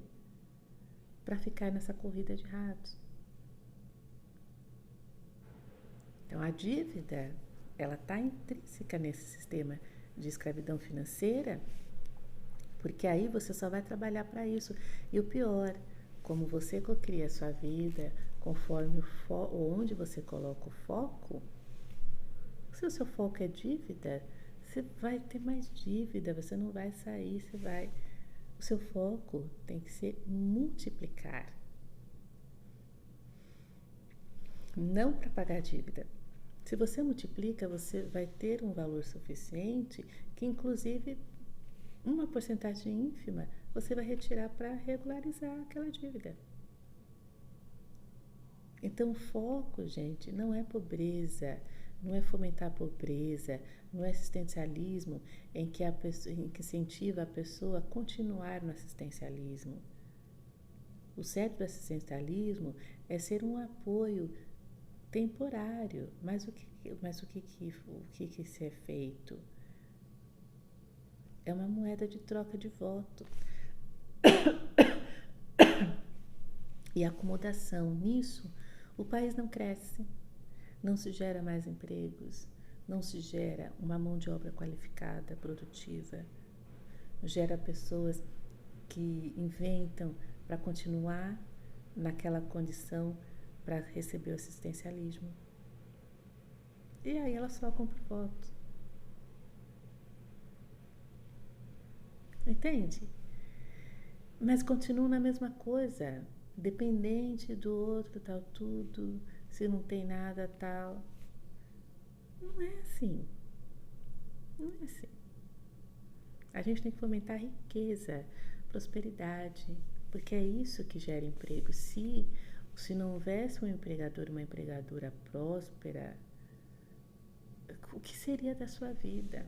para ficar nessa corrida de ratos. Então, a dívida, ela está intrínseca nesse sistema de escravidão financeira, porque aí você só vai trabalhar para isso. E o pior, como você cocria a sua vida, conforme onde você coloca o foco, se o seu foco é dívida, você vai ter mais dívida, você não vai sair, o seu foco tem que ser multiplicar. Não para pagar a dívida. Se você multiplica, você vai ter um valor suficiente que, inclusive, uma porcentagem ínfima você vai retirar para regularizar aquela dívida. Então, o foco, gente, não é pobreza, não é fomentar a pobreza, não é assistencialismo em que incentiva a pessoa a continuar no assistencialismo. O certo do assistencialismo é ser um apoio temporário, mas o que se é feito? É uma moeda de troca de voto. E a acomodação nisso, o país não cresce, não se gera mais empregos, não se gera uma mão de obra qualificada, produtiva, gera pessoas que inventam para continuar naquela condição para receber o assistencialismo. E aí ela só compra voto. Entende? Mas continua na mesma coisa, dependente do outro, tal, tudo, se não tem nada, tal. Não é assim. Não é assim. A gente tem que fomentar riqueza, prosperidade, porque é isso que gera emprego. Se não houvesse um empregador, uma empregadora próspera, o que seria da sua vida?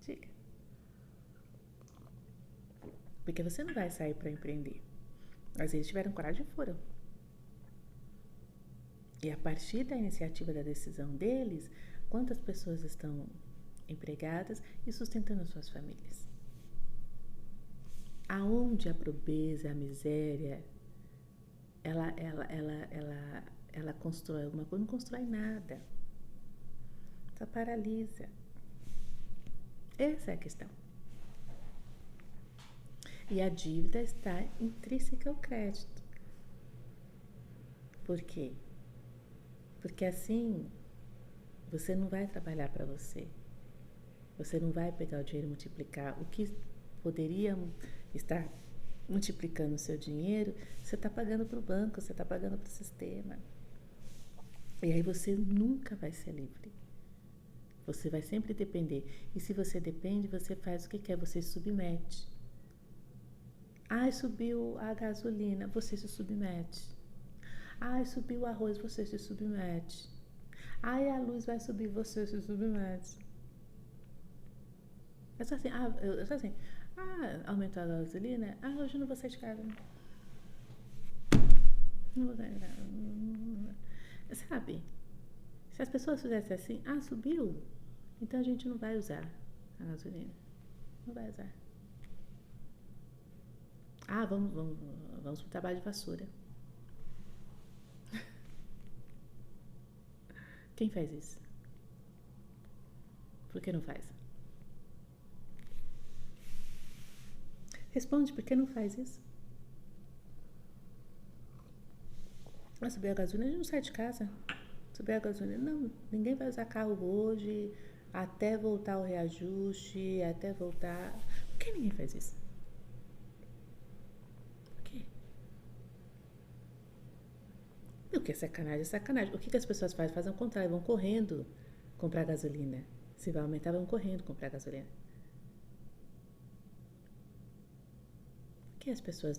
Diga. Porque você não vai sair para empreender. Mas eles tiveram coragem e foram. E a partir da iniciativa da decisão deles, quantas pessoas estão empregadas e sustentando suas famílias? Aonde a pobreza, a miséria, ela constrói alguma coisa? Não constrói nada. Só paralisa. Essa é a questão. E a dívida está intrínseca ao crédito. Por quê? Porque assim você não vai trabalhar para você. Você não vai pegar o dinheiro e multiplicar. O que poderia estar multiplicando o seu dinheiro, você está pagando para o banco, você está pagando para o sistema. E aí você nunca vai ser livre. Você vai sempre depender. E se você depende, você faz o que quer, você se submete. Ai, subiu a gasolina, você se submete. Ai, subiu o arroz, você se submete. Ai, a luz vai subir, você se submete. É só assim, aumentou a gasolina? Hoje eu não vou sair de casa. Não vou sair de casa. Sabe? Se as pessoas fizessem assim, subiu, então a gente não vai usar a gasolina. Não vai usar. Vamos pro trabalho de vassoura. Quem faz isso? Por que não faz? Responde, por que não faz isso? Subir a gasolina, a gente não sai de casa. Subir a gasolina, não, ninguém vai usar carro hoje, até voltar o reajuste, até voltar... Por que ninguém faz isso? Por quê? O que é sacanagem? É sacanagem. O que as pessoas fazem? Fazem ao contrário, vão correndo comprar gasolina. Se vai aumentar, vão correndo comprar gasolina. Por que as pessoas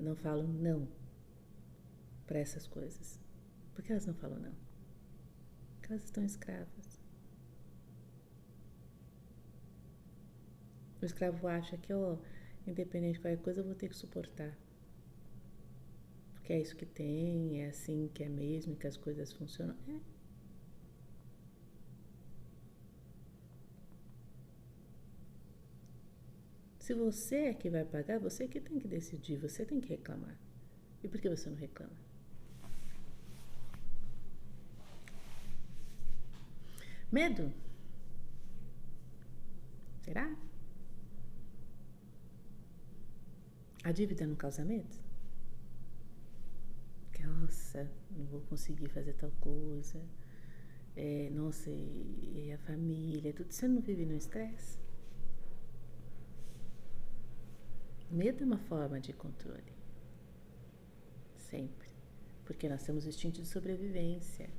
não falam não para essas coisas? Por que elas não falam não? Porque elas estão escravas. O escravo acha que, ó, independente de qualquer coisa, eu vou ter que suportar. Porque é isso que tem, é assim que é mesmo, que as coisas funcionam. É. Se você é que vai pagar, você que tem que decidir, você tem que reclamar. E por que você não reclama? Medo? Será? A dívida não causa medo? Que, nossa, não vou conseguir fazer tal coisa. Nossa, e a família, tudo. Você não vive no estresse? Medo é uma forma de controle. Sempre. Porque nós temos o instinto de sobrevivência.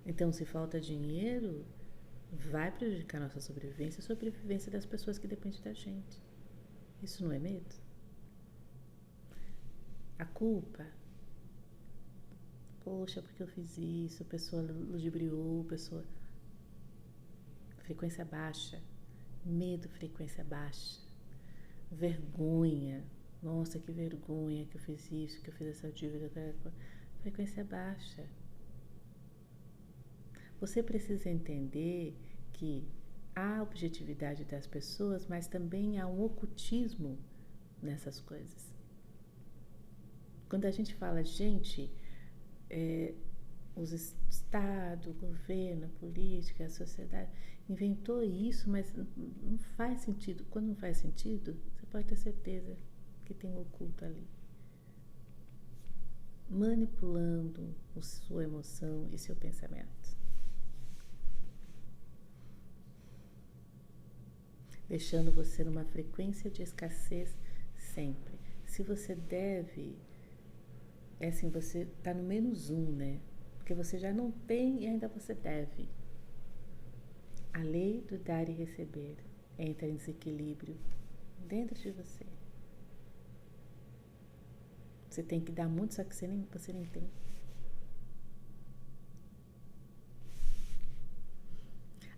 Então, se falta dinheiro, vai prejudicar a nossa sobrevivência e a sobrevivência das pessoas que dependem da gente. Isso não é medo? A culpa. Poxa, porque eu fiz isso, a pessoa ludibriou, a pessoa... Frequência baixa. Medo, frequência baixa. Vergonha. Nossa, que vergonha que eu fiz isso, que eu fiz essa dívida. Frequência baixa. Você precisa entender que há objetividade das pessoas, mas também há um ocultismo nessas coisas. Quando a gente fala, gente, os Estado, o governo, a política, a sociedade inventou isso, mas não faz sentido. Quando não faz sentido, você pode ter certeza que tem um oculto ali, manipulando a sua emoção e seu pensamento, deixando você numa frequência de escassez sempre. Se você deve, é assim, você está no -1, né? Porque você já não tem e ainda você deve. A lei do dar e receber entra em desequilíbrio dentro de você. Você tem que dar muito, só que você nem tem.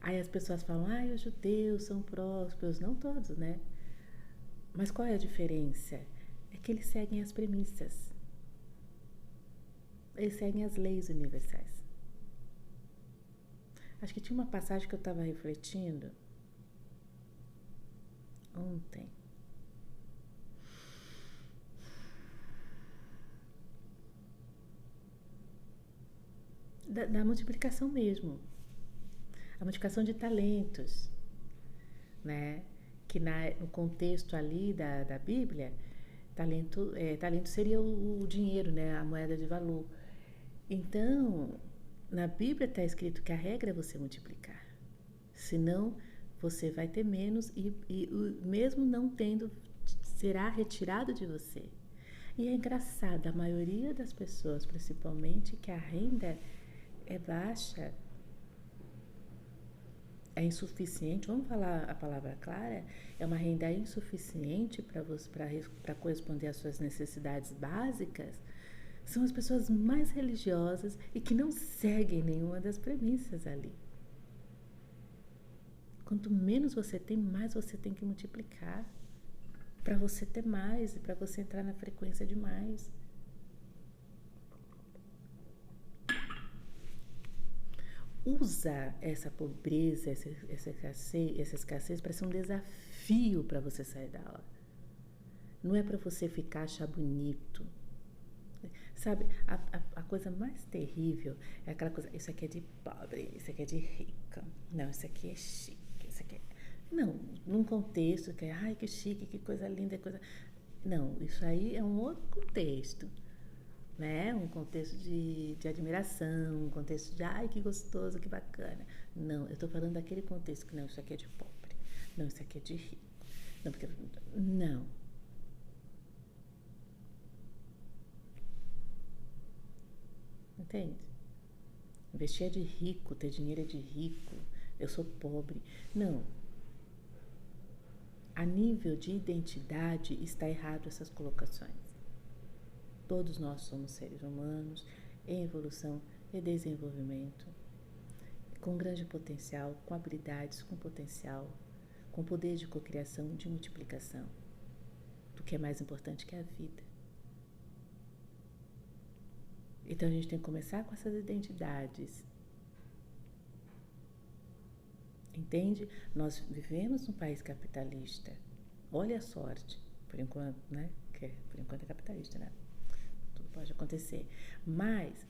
Aí as pessoas falam, os judeus são prósperos. Não todos, né? Mas qual é a diferença? É que eles seguem as premissas. Eles seguem as leis universais. Acho que tinha uma passagem que eu estava refletindo ontem. Da multiplicação mesmo. A multiplicação de talentos, né? Que no contexto ali da Bíblia, talento seria o dinheiro, né? A moeda de valor. Então, na Bíblia está escrito que a regra é você multiplicar. Senão, você vai ter menos e mesmo não tendo, será retirado de você. E é engraçado, a maioria das pessoas, principalmente, que a renda é baixa, é insuficiente, vamos falar a palavra clara, é uma renda insuficiente para corresponder às suas necessidades básicas, são as pessoas mais religiosas e que não seguem nenhuma das premissas ali. Quanto menos você tem, mais você tem que multiplicar para você ter mais e para você entrar na frequência de mais. Usa essa pobreza, essa escassez para ser um desafio para você sair dela. Não é para você ficar achar bonito. Sabe, a coisa mais terrível é aquela coisa, isso aqui é de pobre, isso aqui é de rica. Não, isso aqui é chique, isso aqui é... Não, num contexto que é, ai, que chique, que coisa linda, coisa... Não, isso aí é um outro contexto, né? Um contexto de admiração, um contexto de, ai, que gostoso, que bacana. Não, eu tô falando daquele contexto que, não, isso aqui é de pobre, não, isso aqui é de rico. Não, porque... Não. Entende? Investir é de rico, ter dinheiro é de rico, eu sou pobre. Não. a nível de identidade está errado essas colocações. Todos nós somos seres humanos em evolução e desenvolvimento, com grande potencial, com habilidades, com potencial, com poder de cocriação, de multiplicação, do que é mais importante que a vida. Então a gente tem que começar com essas identidades. Entende? Nós vivemos num país capitalista. Olha a sorte, por enquanto, né? Que por enquanto é capitalista, né? Tudo pode acontecer. Mas,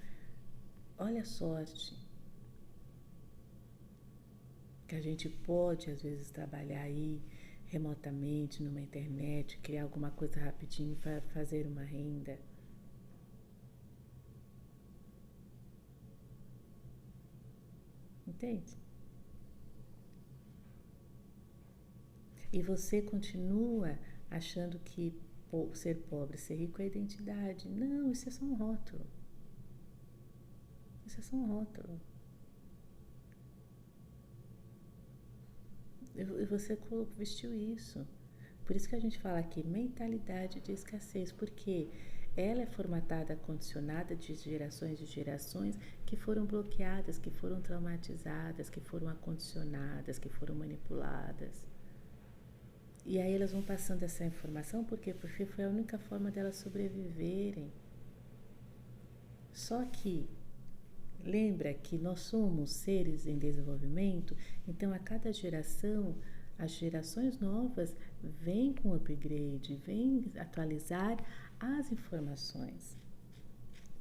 olha a sorte que a gente pode, às vezes, trabalhar aí remotamente, numa internet, criar alguma coisa rapidinho para fazer uma renda. Entende? E você continua achando que ser pobre, ser rico é identidade. Não, isso é só um rótulo. Isso é só um rótulo. E você vestiu isso. Por isso que a gente fala aqui, mentalidade de escassez, porque ela é formatada, condicionada de gerações e gerações que foram bloqueadas, que foram traumatizadas, que foram acondicionadas, que foram manipuladas. E aí elas vão passando essa informação, por quê? Porque foi a única forma delas sobreviverem. Só que, lembra que nós somos seres em desenvolvimento, então a cada geração, as gerações novas vêm com upgrade, vêm atualizar as informações.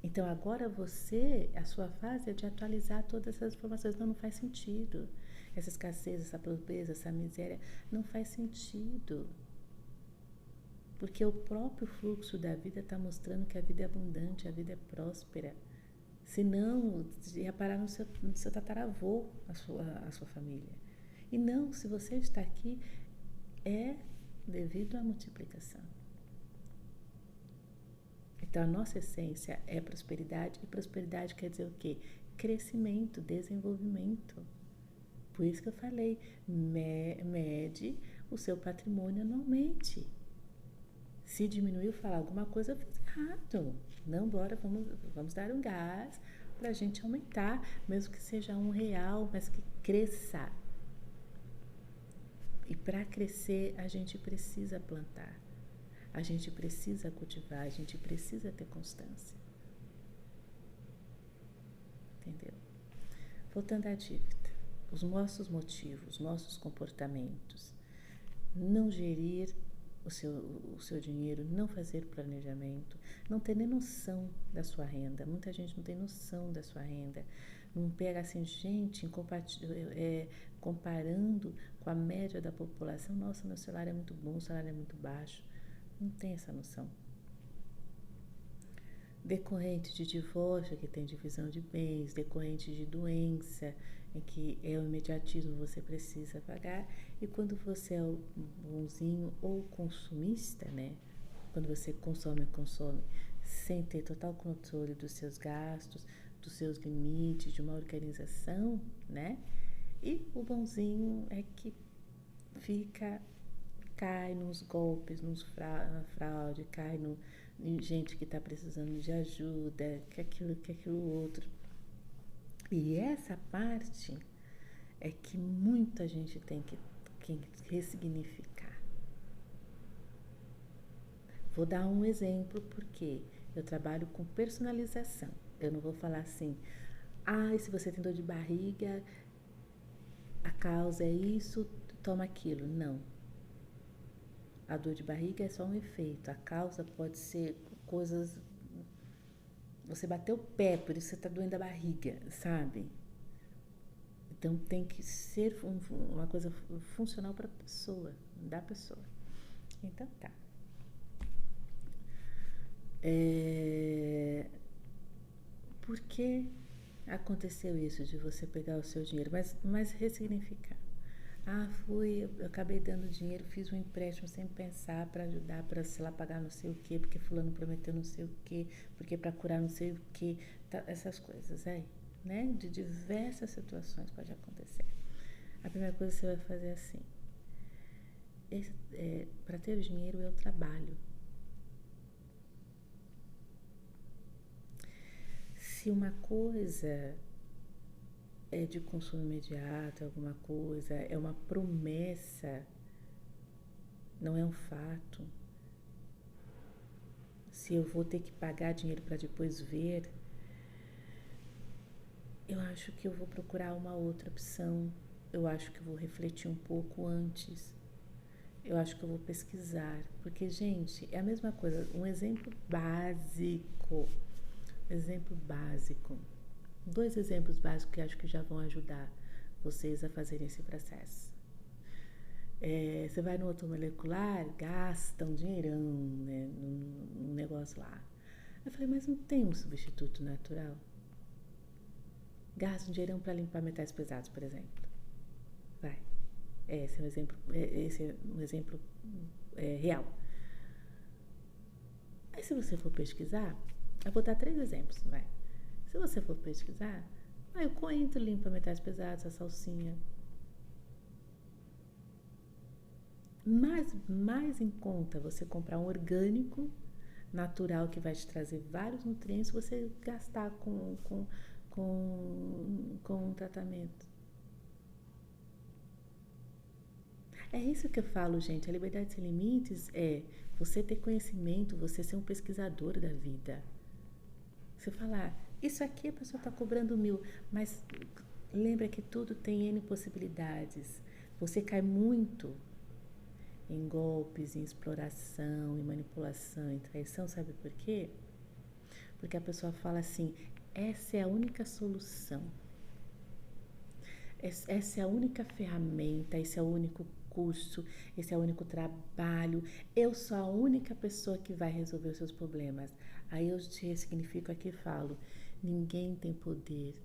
Então agora você, a sua fase é de atualizar todas essas informações. Não faz sentido. Essa escassez, essa pobreza, essa miséria, não faz sentido. Porque o próprio fluxo da vida está mostrando que a vida é abundante, a vida é próspera. Senão, ia parar no seu tataravô, a sua família. E não, se você está aqui, é devido à multiplicação. Então, a nossa essência é prosperidade, e prosperidade quer dizer o quê? Crescimento, desenvolvimento. Por isso que eu falei, mede o seu patrimônio anualmente. Se diminuiu, falar alguma coisa eu fiz errado. Não, bora, vamos dar um gás para a gente aumentar, mesmo que seja R$1, mas que cresça. E para crescer, a gente precisa plantar. A gente precisa cultivar, a gente precisa ter constância. Entendeu? Voltando à dívida, os nossos motivos, nossos comportamentos, não gerir o seu dinheiro, não fazer planejamento, não ter nem noção da sua renda. Muita gente não tem noção da sua renda. Não pega assim, gente, comparando com a média da população, nossa, meu salário é muito bom, o salário é muito baixo. Não tem essa noção. Decorrente de divórcio, que tem divisão de bens, decorrente de doença, em que é o imediatismo, você precisa pagar. E quando você é o bonzinho ou consumista, né? Quando você consome sem ter total controle dos seus gastos, dos seus limites, de uma organização, né? E o bonzinho é que cai nos golpes, na fraude, cai em gente que está precisando de ajuda, que aquilo outro. E essa parte é que muita gente tem que ressignificar. Vou dar um exemplo, porque eu trabalho com personalização. Eu não vou falar assim, se você tem dor de barriga, a causa é isso, toma aquilo. Não. A dor de barriga é só um efeito. A causa pode ser coisas... Você bateu o pé, por isso você está doendo a barriga, sabe? Então tem que ser uma coisa funcional para a pessoa, da pessoa. Então tá. Por que aconteceu isso de você pegar o seu dinheiro? Mas ressignificar. Eu acabei dando dinheiro, fiz um empréstimo sem pensar para ajudar, para, sei lá, pagar não sei o quê, porque fulano prometeu não sei o quê, porque para curar não sei o quê, tá, essas coisas aí, né? De diversas situações pode acontecer. A primeira coisa que você vai fazer é assim, para ter dinheiro eu trabalho. Se uma coisa é de consumo imediato, alguma coisa é uma promessa, não é um fato. Se eu vou ter que pagar dinheiro para depois ver, eu acho que eu vou procurar uma outra opção. Eu acho que eu vou refletir um pouco antes. Eu acho que eu vou pesquisar. Porque, gente, é a mesma coisa. Um exemplo básico. Exemplo básico. 2 exemplos básicos que acho que já vão ajudar vocês a fazerem esse processo. Você vai no ortomolecular, gasta um dinheirão, né, num negócio lá. Eu falei, mas não tem um substituto natural? Gasta um dinheirão para limpar metais pesados, por exemplo. Vai. Esse é um exemplo real. Aí se você for pesquisar, eu vou dar 3 exemplos, vai. Se você for pesquisar, o coentro limpa metais pesados, a salsinha. Mas mais em conta você comprar um orgânico, natural, que vai te trazer vários nutrientes, você gastar com um tratamento. É isso que eu falo, gente. A liberdade sem limites é você ter conhecimento, você ser um pesquisador da vida. Você falar, isso aqui a pessoa está cobrando 1.000, mas lembra que tudo tem N possibilidades. Você cai muito em golpes, em exploração, em manipulação, em traição, sabe por quê? Porque a pessoa fala assim, essa é a única solução. Essa é a única ferramenta, esse é o único curso, esse é o único trabalho. Eu sou a única pessoa que vai resolver os seus problemas. Aí eu te ressignifico aqui e falo, ninguém tem poder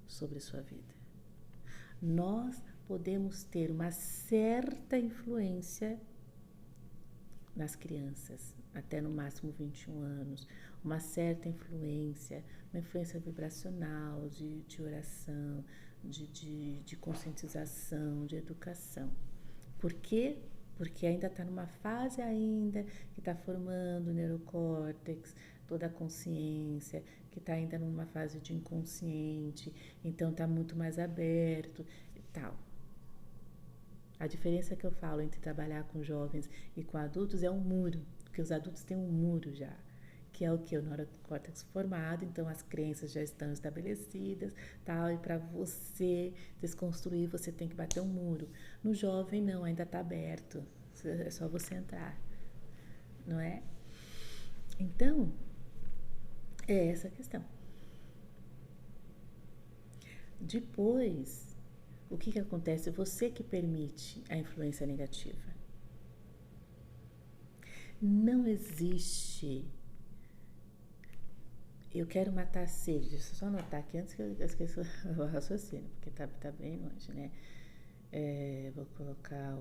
sobre a sua vida. Nós podemos ter uma certa influência nas crianças, até no máximo 21 anos, uma certa influência, uma influência vibracional, de oração, de conscientização, de educação. Por quê? Porque ainda está numa fase ainda que está formando o neurocórtex, toda a consciência, que está ainda numa fase de inconsciente, então está muito mais aberto e tal. A diferença que eu falo entre trabalhar com jovens e com adultos é um muro, porque os adultos têm um muro já, que é o que? O neurocórtex formado, então as crenças já estão estabelecidas, tal, e para você desconstruir você tem que bater um muro. No jovem não, ainda está aberto, é só você entrar, não é? Então, é essa a questão. Depois, o que acontece? Você que permite a influência negativa. Não existe. Eu quero matar a sede. Deixa eu só anotar aqui antes que eu esqueça o raciocínio, porque tá bem longe, né? Vou colocar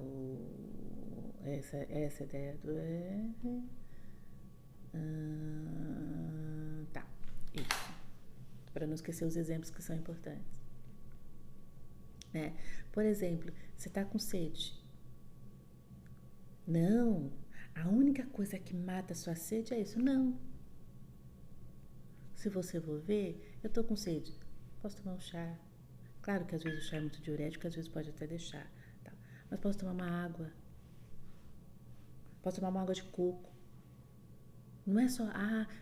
essa ideia do. Tá, isso. Para não esquecer os exemplos que são importantes. Né? Por exemplo, você está com sede. Não, a única coisa que mata a sua sede é isso. Não. Se você for ver, eu estou com sede. Posso tomar um chá? Claro que às vezes o chá é muito diurético, às vezes pode até deixar. Tá? Mas posso tomar uma água. Posso tomar uma água de coco. Não é só,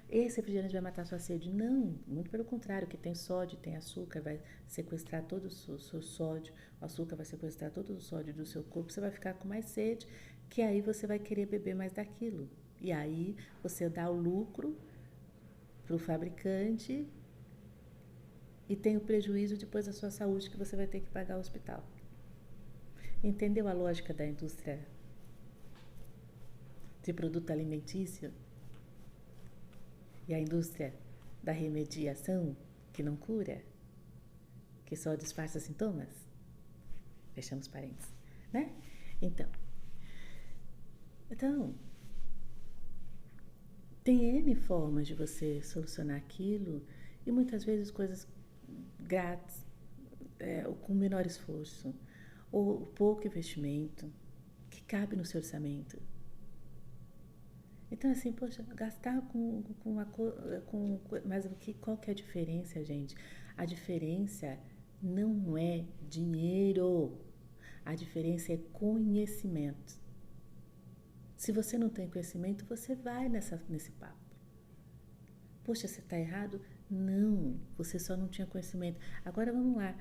esse refrigerante vai matar a sua sede. Não, muito pelo contrário, que tem sódio, tem açúcar, vai sequestrar todo o seu sódio, o açúcar vai sequestrar todo o sódio do seu corpo, você vai ficar com mais sede, que aí você vai querer beber mais daquilo. E aí você dá o lucro para o fabricante e tem o prejuízo depois da sua saúde que você vai ter que pagar o hospital. Entendeu a lógica da indústria de produto alimentício? E a indústria da remediação, que não cura, que só disfarça sintomas? Fechamos parênteses, né? Então, tem N formas de você solucionar aquilo e muitas vezes coisas grátis, ou com menor esforço, ou pouco investimento, que cabe no seu orçamento. Então, assim, poxa, gastar mas qual que é a diferença, gente? A diferença não é dinheiro. A diferença é conhecimento. Se você não tem conhecimento, você vai nesse papo. Poxa, você está errado? Não, você só não tinha conhecimento. Agora vamos lá.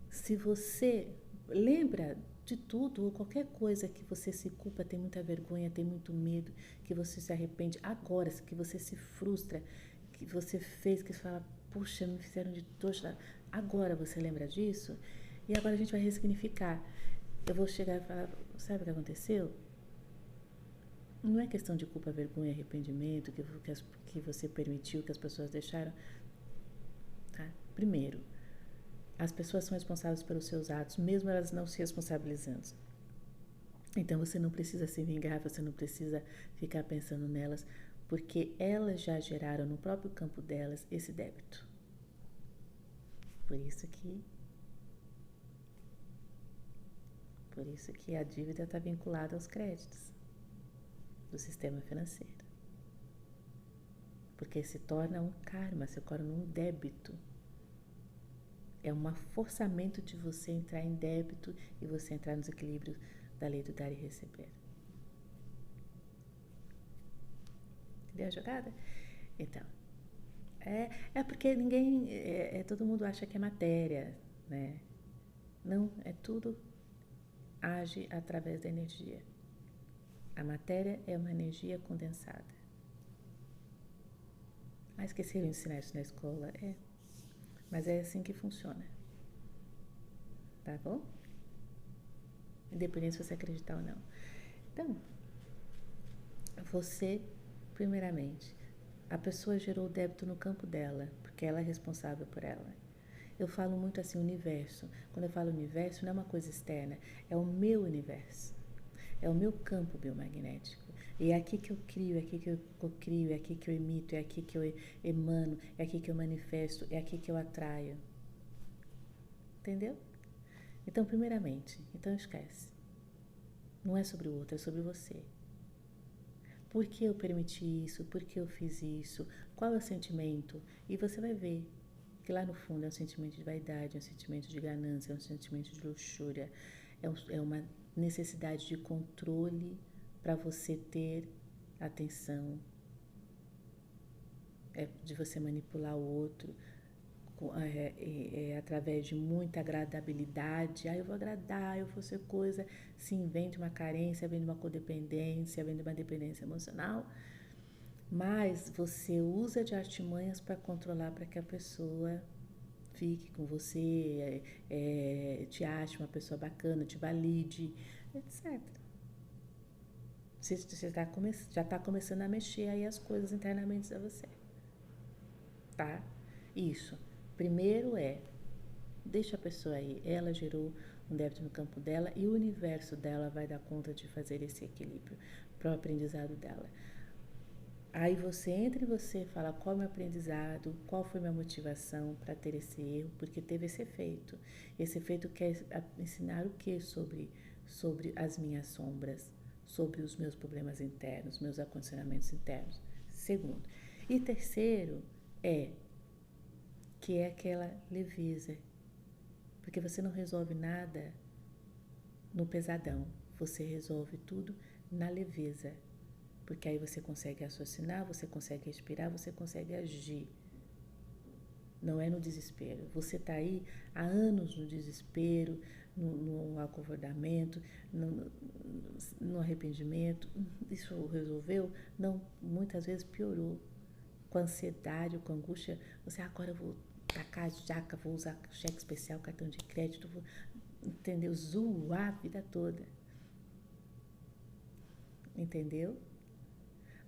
Se você lembra de tudo ou qualquer coisa que você se culpa, tem muita vergonha, tem muito medo, que você se arrepende agora, que você se frustra, que você fez, que você fala, puxa, me fizeram de trouxa. Agora você lembra disso? E agora a gente vai ressignificar. Eu vou chegar e falar, sabe o que aconteceu? Não é questão de culpa, vergonha, arrependimento, que você permitiu, que as pessoas deixaram. Tá? Primeiro, as pessoas são responsáveis pelos seus atos, mesmo elas não se responsabilizando. Então você não precisa se vingar, você não precisa ficar pensando nelas, porque elas já geraram no próprio campo delas esse débito. Por isso que a dívida está vinculada aos créditos do sistema financeiro. Porque se torna um karma, se torna um débito. É um forçamento de você entrar em débito e você entrar nos equilíbrios da lei do dar e receber. Entendeu a jogada? Então, é porque todo mundo acha que é matéria, né? Não, tudo age através da energia. A matéria é uma energia condensada. Esqueceram de ensinar isso na escola? Mas é assim que funciona. Tá bom? Independente se você acreditar ou não. Então, você, primeiramente, a pessoa gerou o débito no campo dela, porque ela é responsável por ela. Eu falo muito assim, universo. Quando eu falo universo, não é uma coisa externa, é o meu universo. É o meu campo biomagnético. E é aqui que eu crio, é aqui que eu cocrio, é aqui que eu emito, é aqui que eu emano, é aqui que eu manifesto, é aqui que eu atraio. Entendeu? Então, primeiramente, esquece. Não é sobre o outro, é sobre você. Por que eu permiti isso? Por que eu fiz isso? Qual é o sentimento? E você vai ver que lá no fundo é um sentimento de vaidade, é um sentimento de ganância, é um sentimento de luxúria, é uma necessidade de controle para você ter atenção, de você manipular o outro através de muita agradabilidade. Eu vou agradar, eu vou ser coisa. Sim, vem de uma carência, vem de uma codependência, vem de uma dependência emocional, mas você usa de artimanhas para controlar, para que a pessoa fique com você, te ache uma pessoa bacana, te valide, etc. Você já está começando a mexer aí as coisas internamente a você, tá? Isso. Primeiro deixa a pessoa aí, ela gerou um débito no campo dela e o universo dela vai dar conta de fazer esse equilíbrio para o aprendizado dela. Aí você entra em você e fala qual é o meu aprendizado, qual foi a minha motivação para ter esse erro, porque teve esse efeito. Esse efeito quer ensinar o que sobre as minhas sombras, sobre os meus problemas internos, meus acondicionamentos internos. Segundo. E terceiro que é aquela leveza, porque você não resolve nada no pesadão, você resolve tudo na leveza. Porque aí você consegue raciocinar, você consegue respirar, você consegue agir. Não é no desespero. Você está aí há anos no desespero, no acovardamento, no arrependimento. Isso resolveu? Não, muitas vezes piorou. Com ansiedade, com angústia, você agora eu vou tacar a jaca, vou usar cheque especial, cartão de crédito, vou, entendeu? Zoar a vida toda. Entendeu?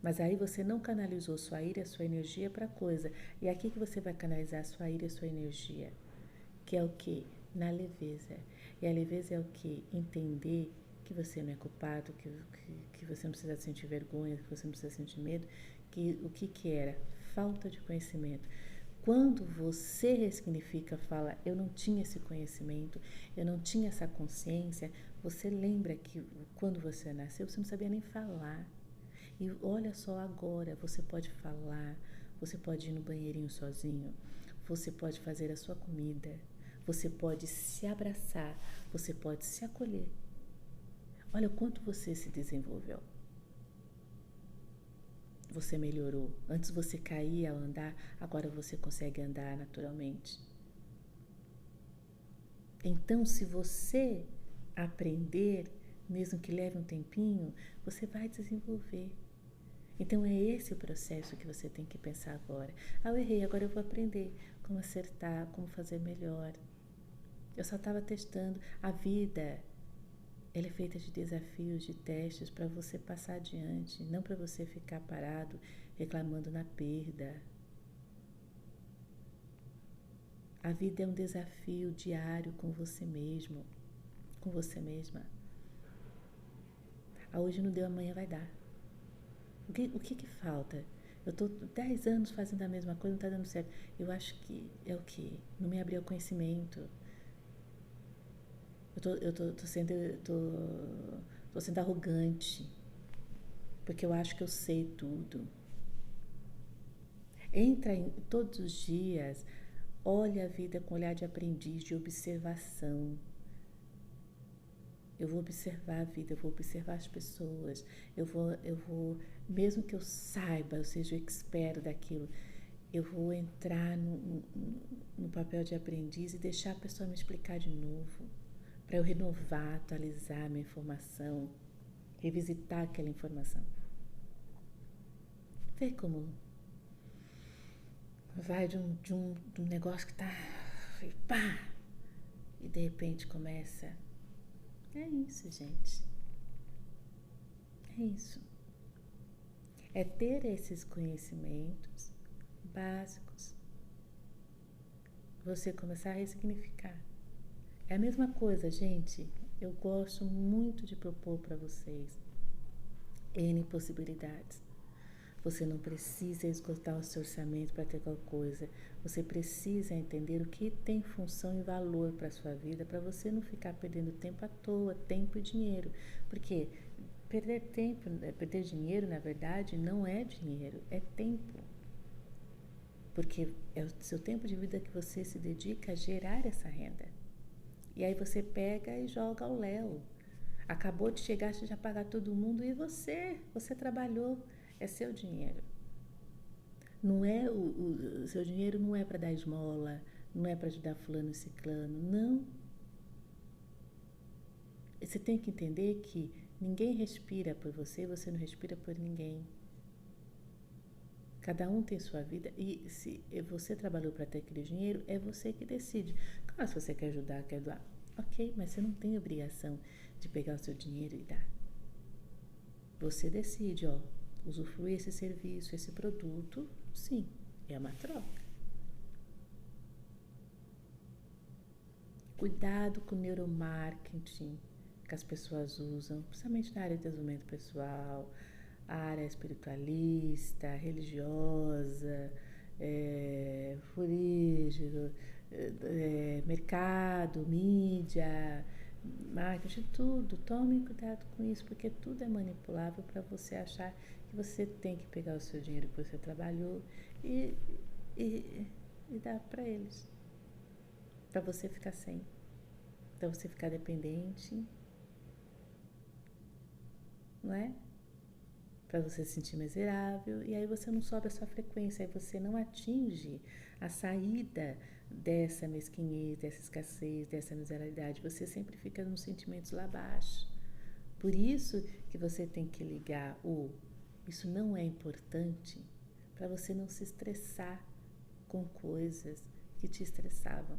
Mas aí você não canalizou sua ira e sua energia para coisa. E é aqui que você vai canalizar sua ira e sua energia. Que é o quê? Na leveza. E a leveza é o quê? Entender que você não é culpado, que você não precisa sentir vergonha, que você não precisa sentir medo. Que o que era? Falta de conhecimento. Quando você ressignifica, fala, eu não tinha esse conhecimento, eu não tinha essa consciência, Você lembra que quando você nasceu, você não sabia nem falar. E olha só agora, você pode falar, você pode ir no banheirinho sozinho, você pode fazer a sua comida, você pode se abraçar, você pode se acolher. Olha o quanto você se desenvolveu. Você melhorou. Antes você caía ao andar, agora você consegue andar naturalmente. Então, se você aprender, mesmo que leve um tempinho, você vai desenvolver. Então, é esse o processo que você tem que pensar agora. Ah, eu errei, agora eu vou aprender como acertar, como fazer melhor. Eu só estava testando. A vida, ela é feita de desafios, de testes para você passar adiante, não para você ficar parado reclamando na perda. A vida é um desafio diário com você mesmo, com você mesma. Ah, hoje não deu, amanhã vai dar. O que falta? Eu estou 10 anos fazendo a mesma coisa, não está dando certo. Eu acho que é o quê? Não me abriu ao conhecimento. Tô sendo arrogante, porque eu acho que eu sei tudo. Entra todos os dias, olha a vida com olhar de aprendiz, de observação. Eu vou observar a vida, eu vou observar as pessoas, eu vou, mesmo que eu saiba, eu seja o expert daquilo, eu vou entrar no papel de aprendiz e deixar a pessoa me explicar de novo, para eu renovar, atualizar a minha informação, revisitar aquela informação. Vê como vai de um negócio que tá, e pá, e de repente começa. É isso, gente. É isso. É ter esses conhecimentos básicos. Você começar a ressignificar. É a mesma coisa, gente. Eu gosto muito de propor para vocês N possibilidades. Você não precisa esgotar o seu orçamento para ter qualquer coisa. Você precisa entender o que tem função e valor para a sua vida, para você não ficar perdendo tempo à toa, tempo e dinheiro. Porque perder tempo, perder dinheiro, na verdade, não é dinheiro, é tempo. Porque é o seu tempo de vida que você se dedica a gerar essa renda. E aí você pega e joga ao léu. Acabou de chegar, você já paga todo mundo e você trabalhou, é seu dinheiro. Não é o seu dinheiro não é para dar esmola, não é para ajudar fulano e ciclano, não. Você tem que entender que ninguém respira por você, você não respira por ninguém. Cada um tem sua vida e se você trabalhou para ter aquele dinheiro, é você que decide. Claro, se você quer ajudar, quer doar, ok, mas você não tem obrigação de pegar o seu dinheiro e dar. Você decide, ó, usufruir esse serviço, esse produto, sim, é uma troca. Cuidado com o neuromarketing que as pessoas usam, principalmente na área de desenvolvimento pessoal, a área espiritualista, religiosa, furígico, mercado, mídia, marketing, tudo. Tome cuidado com isso, porque tudo é manipulável para você achar que você tem que pegar o seu dinheiro que você trabalhou e dar para eles, para você ficar sem, para você ficar dependente, não é? Para você se sentir miserável, e aí você não sobe a sua frequência, aí você não atinge a saída dessa mesquinhez, dessa escassez, dessa miserabilidade, você sempre fica nos sentimentos lá abaixo. Por isso que você tem que ligar isso não é importante, para você não se estressar com coisas que te estressavam,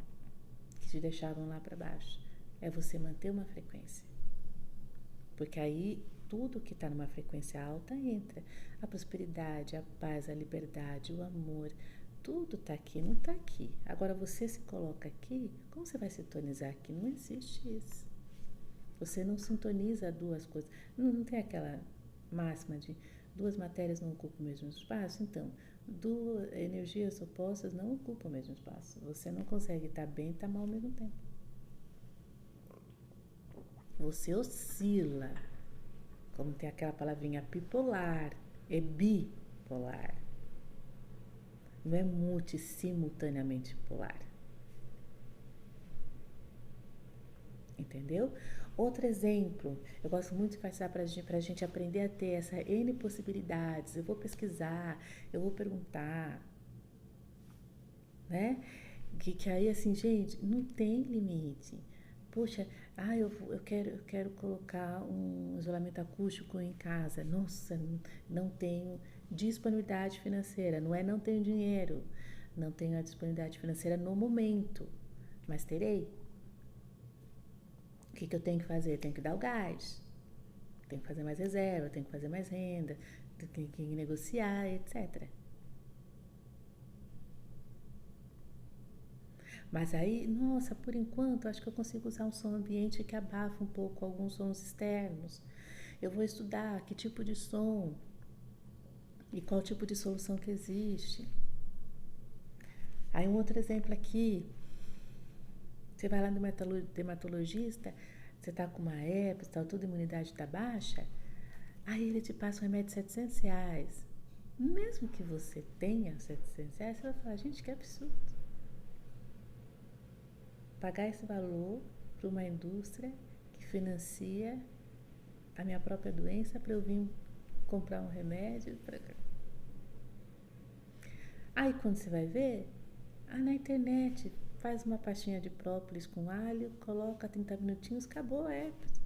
que te deixavam lá para baixo. É você manter uma frequência, porque aí tudo que está numa frequência alta entra. A prosperidade, a paz, a liberdade, o amor, tudo está aqui, não está aqui. Agora você se coloca aqui, como você vai sintonizar aqui? Não existe isso. Você não sintoniza duas coisas. Não tem aquela máxima de duas matérias não ocupam o mesmo espaço? Então, duas energias opostas não ocupam o mesmo espaço. Você não consegue estar bem e estar mal ao mesmo tempo. Você oscila, como tem aquela palavrinha bipolar, é bipolar. Não é simultaneamente polar. Entendeu? Outro exemplo, eu gosto muito de passar para a gente aprender a ter essa N possibilidades. Eu vou pesquisar, eu vou perguntar, né? Que aí, assim, gente, não tem limite. Poxa, eu quero colocar um isolamento acústico em casa. Nossa, não tenho disponibilidade financeira. Não é não tenho dinheiro, não tenho a disponibilidade financeira no momento, mas terei. O que eu tenho que fazer? Tenho que dar o gás, tenho que fazer mais reserva, tenho que fazer mais renda, tenho que negociar, etc. Mas aí, nossa, por enquanto, acho que eu consigo usar um som ambiente que abafa um pouco alguns sons externos. Eu vou estudar que tipo de som e qual tipo de solução que existe. Aí um outro exemplo aqui, você vai lá no dermatologista, você está com uma herpes, tá, toda a imunidade está baixa, aí ele te passa um remédio de R$ 700. Mesmo que você tenha R$ 700, você vai falar, gente, que absurdo. Pagar esse valor para uma indústria que financia a minha própria doença para eu vir comprar um remédio. Aí quando você vai ver, na internet, faz uma pastinha de própolis com alho, coloca 30 minutinhos, acabou a herpes.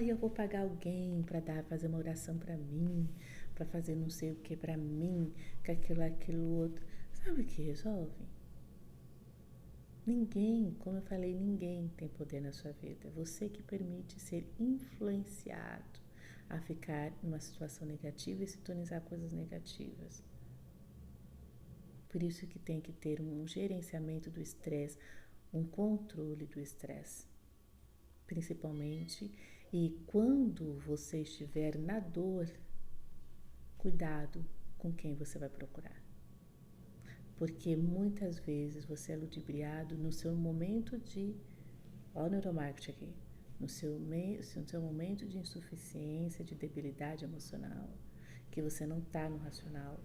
Eu vou pagar alguém para fazer uma oração para mim, para fazer não sei o que para mim, que aquilo outro. Sabe o que resolve? Ninguém, como eu falei, ninguém tem poder na sua vida. É você que permite ser influenciado a ficar numa situação negativa e sintonizar coisas negativas. Por isso que tem que ter um gerenciamento do estresse, um controle do estresse. Principalmente, e quando você estiver na dor, cuidado com quem você vai procurar. Porque muitas vezes você é ludibriado no seu momento de, ó o neuromarketing aqui, no seu momento de insuficiência, de debilidade emocional, que você não está no racional,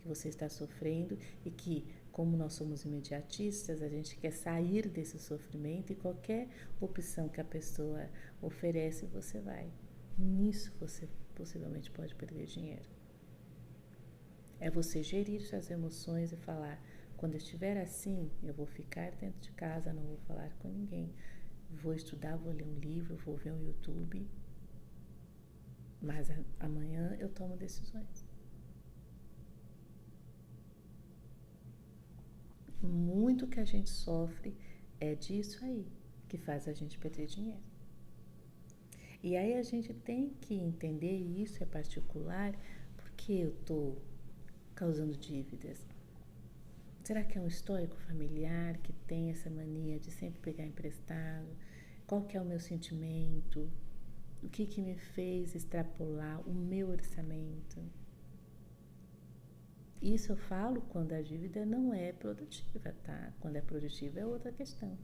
que você está sofrendo e que, como nós somos imediatistas, a gente quer sair desse sofrimento e qualquer opção que a pessoa oferece, você vai. Nisso você possivelmente pode perder dinheiro. É você gerir suas emoções e falar, quando eu estiver assim, eu vou ficar dentro de casa, não vou falar com ninguém. Vou estudar, vou ler um livro, vou ver um YouTube, mas amanhã eu tomo decisões. Muito que a gente sofre é disso aí, que faz a gente perder dinheiro. E aí a gente tem que entender, e isso é particular, porque eu estou causando dívidas. Será que é um histórico familiar que tem essa mania de sempre pegar emprestado? Qual que é o meu sentimento? O que me fez extrapolar o meu orçamento? Isso eu falo quando a dívida não é produtiva, tá? Quando é produtiva é outra questão,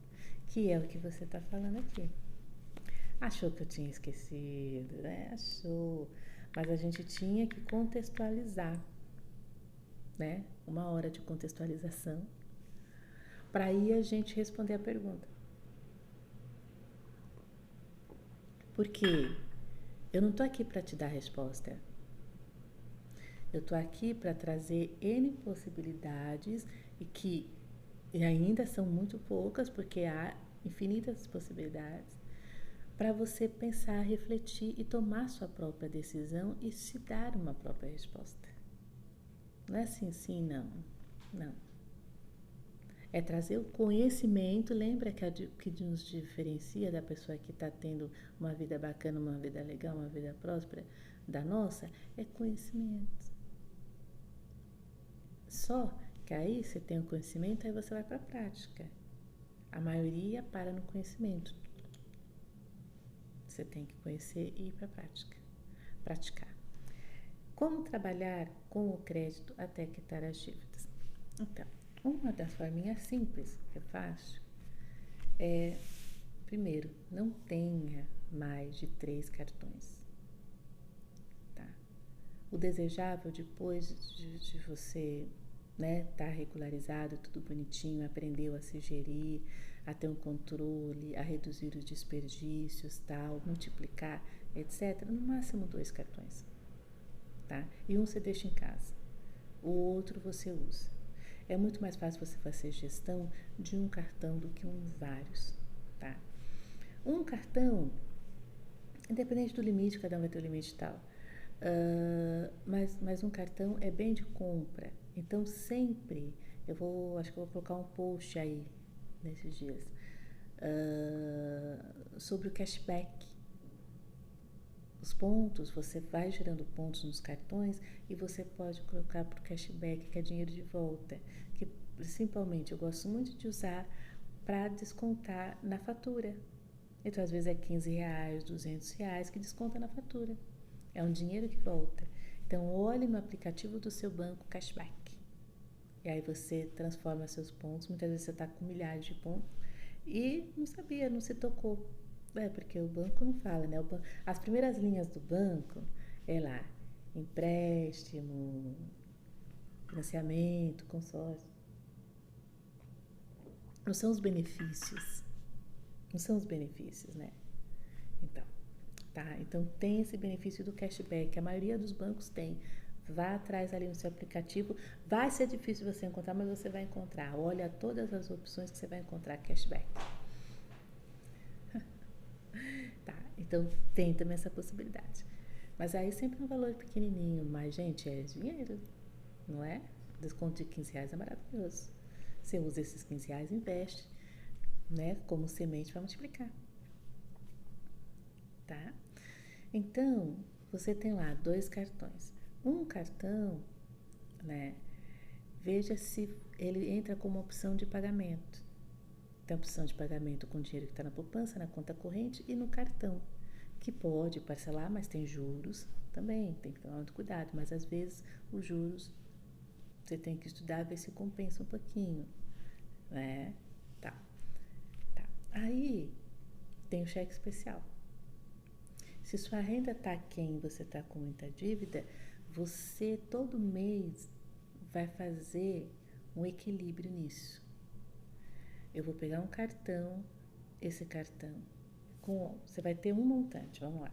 que é o que você está falando aqui. Achou que eu tinha esquecido, né? Achou. Mas a gente tinha que contextualizar, né? 1 hora de contextualização, para aí a gente responder a pergunta. Porque eu não tô aqui para te dar a resposta. Eu tô aqui para trazer N possibilidades e ainda são muito poucas, porque há infinitas possibilidades, para você pensar, refletir e tomar sua própria decisão e se dar uma própria resposta. Não é assim, sim, não. Não. É trazer o conhecimento, lembra que nos diferencia da pessoa que está tendo uma vida bacana, uma vida legal, uma vida próspera, da nossa? É conhecimento. Só que aí você tem o conhecimento, aí você vai para a prática. A maioria para no conhecimento. Você tem que conhecer e ir para a prática. Praticar. Como trabalhar com o crédito até quitar as dívidas? Então, Uma das forminhas simples que é fácil é, primeiro, não tenha mais de 3 cartões. Tá? O desejável, depois de você, né, tá regularizado, tudo bonitinho, aprendeu a se gerir, a ter um controle, a reduzir os desperdícios, tal, multiplicar, etc. No máximo 2 cartões. Tá? E um você deixa em casa, o outro você usa. É muito mais fácil você fazer gestão de um cartão do que vários. Tá? Um cartão, independente do limite, cada um vai ter o limite e tal. Mas um cartão é bem de compra. Então sempre, acho que eu vou colocar um post aí nesses dias sobre o cashback. Os pontos, você vai gerando pontos nos cartões e você pode colocar para o cashback, que é dinheiro de volta. Que principalmente eu gosto muito de usar para descontar na fatura. Então, às vezes é R$15, R$200 que desconta na fatura. É um dinheiro que volta. Então, olhe no aplicativo do seu banco cashback. E aí você transforma seus pontos. Muitas vezes você está com milhares de pontos e não sabia, não se tocou. Porque o banco não fala, né? As primeiras linhas do banco é lá, empréstimo, financiamento, consórcio. Não são os benefícios. Não são os benefícios, né? Então, tá? Então tem esse benefício do cashback. A maioria dos bancos tem. Vá atrás ali no seu aplicativo. Vai ser difícil você encontrar, mas você vai encontrar. Olha todas as opções que você vai encontrar cashback. Tá? Então tem também essa possibilidade. Mas aí sempre um valor pequenininho. Mas, gente, é dinheiro, não é? Desconto de R$15 é maravilhoso. Você usa esses R$15 e investe, né, como semente para multiplicar. Tá? Então, você tem lá 2 cartões. Um cartão, né, veja se ele entra como opção de pagamento. Tem a opção de pagamento com dinheiro que está na poupança, na conta corrente e no cartão, que pode parcelar, mas tem juros também, tem que tomar muito cuidado. Mas às vezes os juros você tem que estudar, ver se compensa um pouquinho, né? Tá. Aí tem o cheque especial. Se sua renda está aquém, você está com muita dívida, você todo mês vai fazer um equilíbrio nisso. Eu vou pegar um cartão, esse cartão, você vai ter um montante, vamos lá.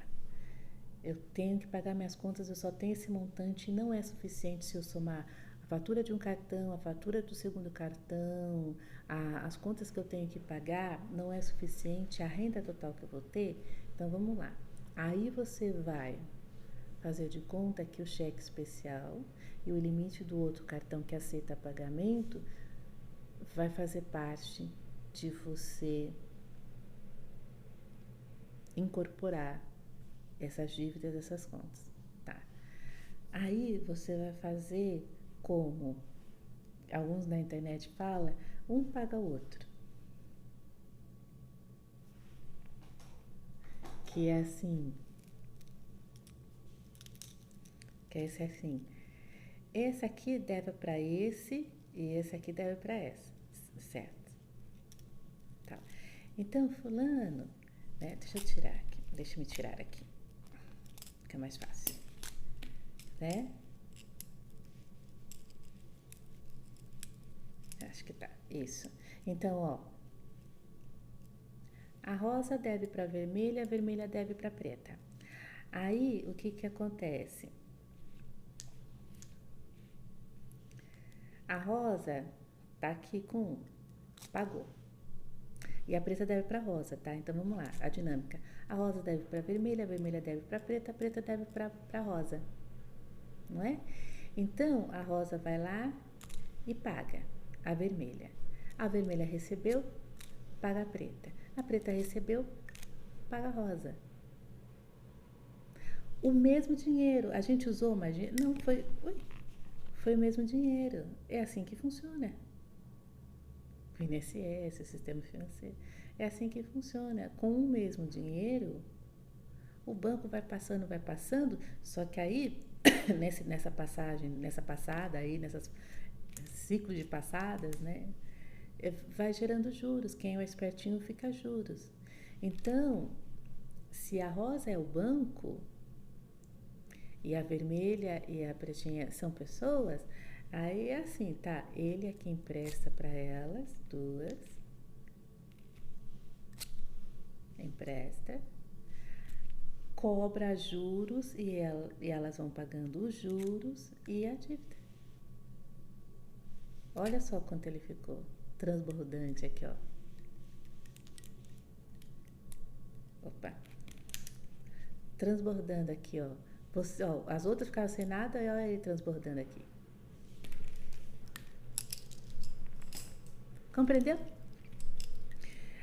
Eu tenho que pagar minhas contas, eu só tenho esse montante e não é suficiente se eu somar a fatura de um cartão, a fatura do segundo cartão, as contas que eu tenho que pagar, não é suficiente, a renda total que eu vou ter. Então, vamos lá. Aí você vai fazer de conta que o cheque especial e o limite do outro cartão que aceita pagamento vai fazer parte de você incorporar essas dívidas, essas contas, tá? Aí você vai fazer como alguns na internet falam, um paga o outro. Que é assim, esse aqui deve para esse e esse aqui deve para essa, certo? Tá. Então, fulano, né, deixa eu me tirar aqui, fica mais fácil, né? Acho que tá, isso. Então, ó, a rosa deve para a vermelha deve para a preta. Aí, o que acontece? A rosa tá aqui com 1, pagou. E a preta deve para a rosa, tá? Então, vamos lá, a dinâmica. A rosa deve para a vermelha deve para a preta deve para a rosa, não é? Então, a rosa vai lá e paga a vermelha. A vermelha recebeu, paga a preta. A preta recebeu, paga a rosa. O mesmo dinheiro. A gente usou mais dinheiro? Não, foi o mesmo dinheiro. É assim que funciona. O INSS, o sistema financeiro. É assim que funciona. Com o mesmo dinheiro, o banco vai passando, só que aí, nessa passada aí, ciclo de passadas, né? Vai gerando juros. Quem é espertinho fica juros. Então, se a rosa é o banco e a vermelha e a pretinha são pessoas, aí é assim, tá? Ele é quem presta para elas duas, empresta, cobra juros e elas vão pagando os juros e a dívida. Olha só quanto ele ficou transbordante aqui, ó. Opa. Transbordando aqui, ó. Você, ó. As outras ficaram sem nada e olha ele transbordando aqui. Compreendeu?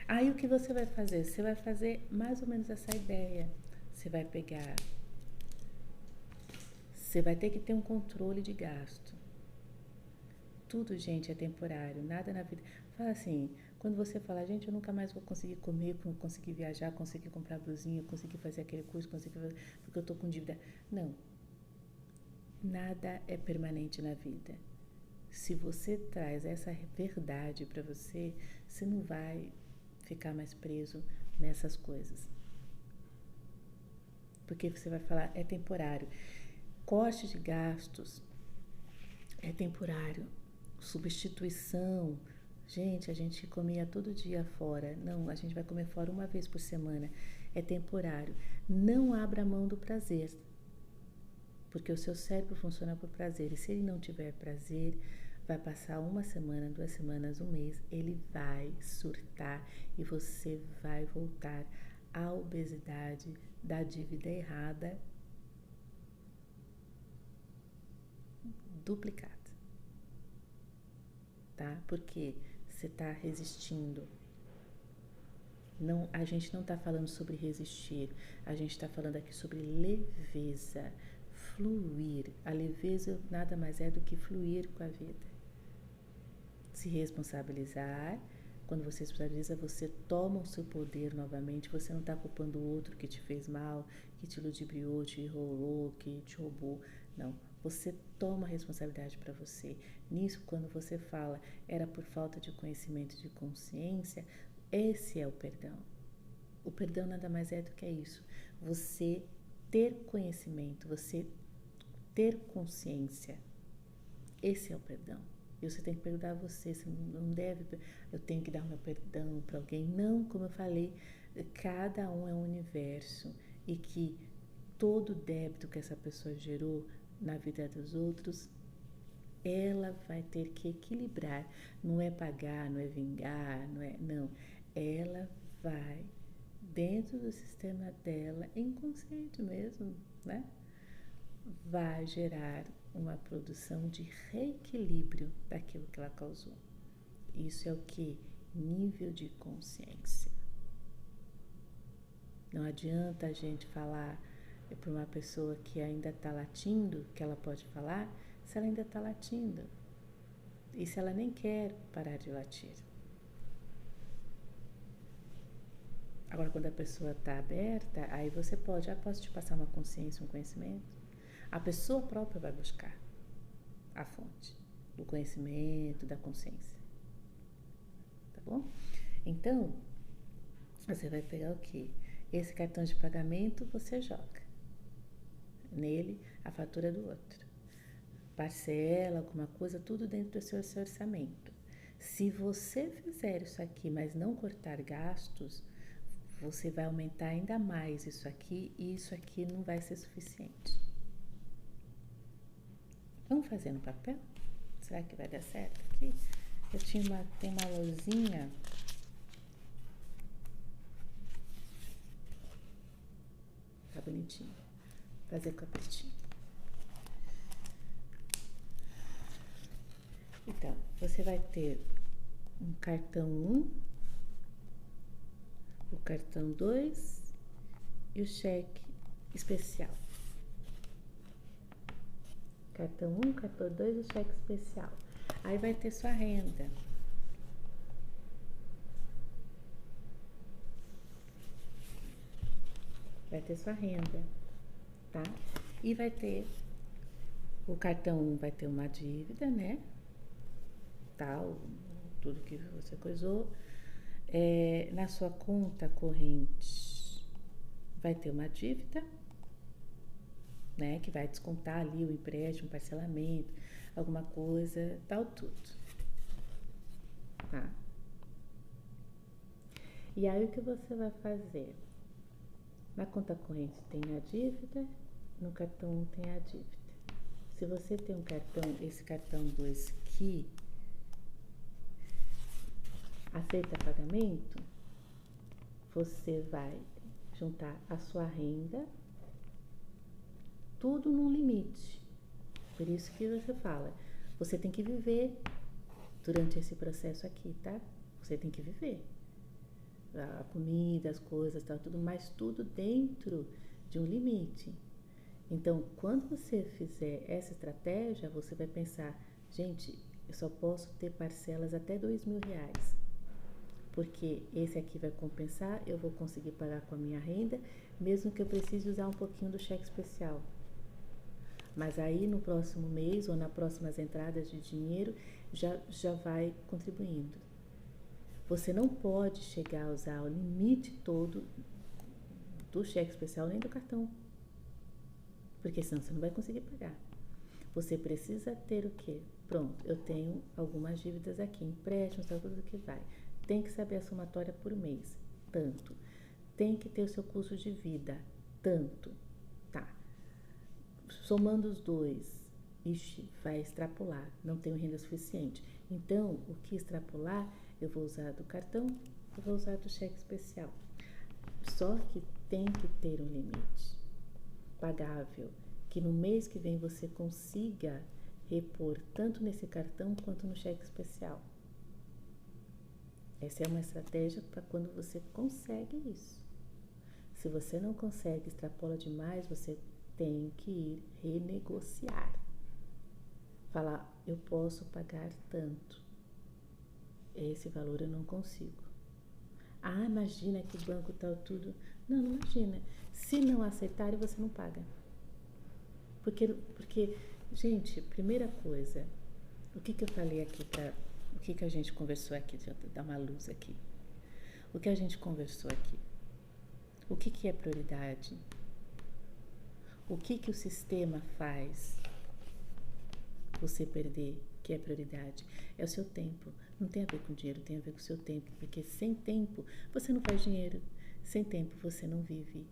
Aí o que você vai fazer? Você vai fazer mais ou menos essa ideia. Você vai pegar... Você vai ter que ter um controle de gasto. Tudo, gente, é temporário. Nada na vida... Fala assim, quando você fala, gente, eu nunca mais vou conseguir comer, conseguir viajar, conseguir comprar blusinha, conseguir fazer aquele curso, conseguir fazer, porque eu tô com dívida. Não. Nada é permanente na vida. Se você traz essa verdade para você, você não vai ficar mais preso nessas coisas. Porque você vai falar, é temporário. Corte de gastos é temporário. Substituição. Gente, a gente comia todo dia fora. Não, a gente vai comer fora uma vez por semana. É temporário. Não abra mão do prazer. Porque o seu cérebro funciona por prazer. E se ele não tiver prazer, vai passar uma semana, 2 semanas, um mês, ele vai surtar e você vai voltar à obesidade da dívida errada duplicada, tá? Porque você está resistindo. Não, a gente não está falando sobre resistir, a gente está falando aqui sobre leveza, fluir. A leveza nada mais é do que fluir com a vida. Se responsabilizar. Quando você se responsabiliza, você toma o seu poder novamente. Você não está culpando o outro que te fez mal, que te ludibriou, te enrolou, que te roubou. Não. Você toma a responsabilidade para você. Nisso, quando você fala, era por falta de conhecimento e de consciência, esse é o perdão. O perdão nada mais é do que isso. Você ter conhecimento, você ter consciência. Esse é o perdão. E você tem que perdoar você não deve, eu tenho que dar o meu perdão para alguém. Não, como eu falei, cada um é um universo e que todo débito que essa pessoa gerou na vida dos outros, ela vai ter que equilibrar. Não é pagar, não é vingar, não. Ela vai, dentro do sistema dela, inconsciente mesmo, né? Vai gerar uma produção de reequilíbrio daquilo que ela causou. Isso é o que? Nível de consciência. Não adianta a gente falar para uma pessoa que ainda está latindo, que ela pode falar, se ela ainda está latindo. E se ela nem quer parar de latir. Agora, quando a pessoa está aberta, aí você pode, posso te passar uma consciência, um conhecimento? A pessoa própria vai buscar a fonte do conhecimento, da consciência. Tá bom? Então, você vai pegar o quê? Esse cartão de pagamento você joga. Nele, a fatura do outro. Parcela, alguma coisa, tudo dentro do seu orçamento. Se você fizer isso aqui, mas não cortar gastos, você vai aumentar ainda mais isso aqui e isso aqui não vai ser suficiente. Vamos fazer no papel? Será que vai dar certo aqui? Eu tem uma luzinha. Tá bonitinho. Fazer com a pretinha. Então, você vai ter um cartão 1, o cartão 2 e o cheque especial. Cartão 1, cartão 2 e o cheque especial. Aí vai ter sua renda. Vai ter sua renda, tá? E vai ter, o cartão 1 vai ter uma dívida, né? tal, tudo que você coisou. Na sua conta corrente vai ter uma dívida, né, que vai descontar ali o empréstimo, parcelamento, alguma coisa, tal, tudo, tá? E aí o que você vai fazer? Na conta corrente tem a dívida, no cartão 1 tem a dívida. Se você tem um cartão, esse cartão 2 que aceita pagamento, você vai juntar a sua renda, tudo num limite. Por isso que você fala, você tem que viver durante esse processo aqui, tá? Você tem que viver. A comida, as coisas, tá, tudo, mas tudo dentro de um limite. Então, quando você fizer essa estratégia, você vai pensar, gente, eu só posso ter parcelas até R$2.000, porque esse aqui vai compensar, eu vou conseguir pagar com a minha renda, mesmo que eu precise usar um pouquinho do cheque especial. Mas aí no próximo mês ou nas próximas entradas de dinheiro já vai contribuindo. Você não pode chegar a usar o limite todo do cheque especial nem do cartão, porque senão você não vai conseguir pagar. Você precisa ter o quê? Pronto, eu tenho algumas dívidas aqui, empréstimos, tudo que vai. Tem que saber a somatória por mês, tanto. Tem que ter o seu custo de vida, tanto. Tá. Somando os dois, ixi, vai extrapolar, não tenho renda suficiente. Então, o que extrapolar, eu vou usar do cartão, eu vou usar do cheque especial. Só que tem que ter um limite pagável, que no mês que vem você consiga repor tanto nesse cartão quanto no cheque especial. Essa é uma estratégia para quando você consegue isso. Se você não consegue, extrapola demais, você tem que ir renegociar. Falar, eu posso pagar tanto. Esse valor eu não consigo. Ah, imagina que o banco tal tudo. Não, não imagina. Se não aceitarem, você não paga. Porque, gente, primeira coisa, o que eu falei aqui o que a gente conversou aqui? Deixa eu dar uma luz aqui. O que a gente conversou aqui? O que é prioridade? O que o sistema faz você perder, que é prioridade? É o seu tempo. Não tem a ver com dinheiro, tem a ver com o seu tempo. Porque sem tempo você não faz dinheiro. Sem tempo você não vive.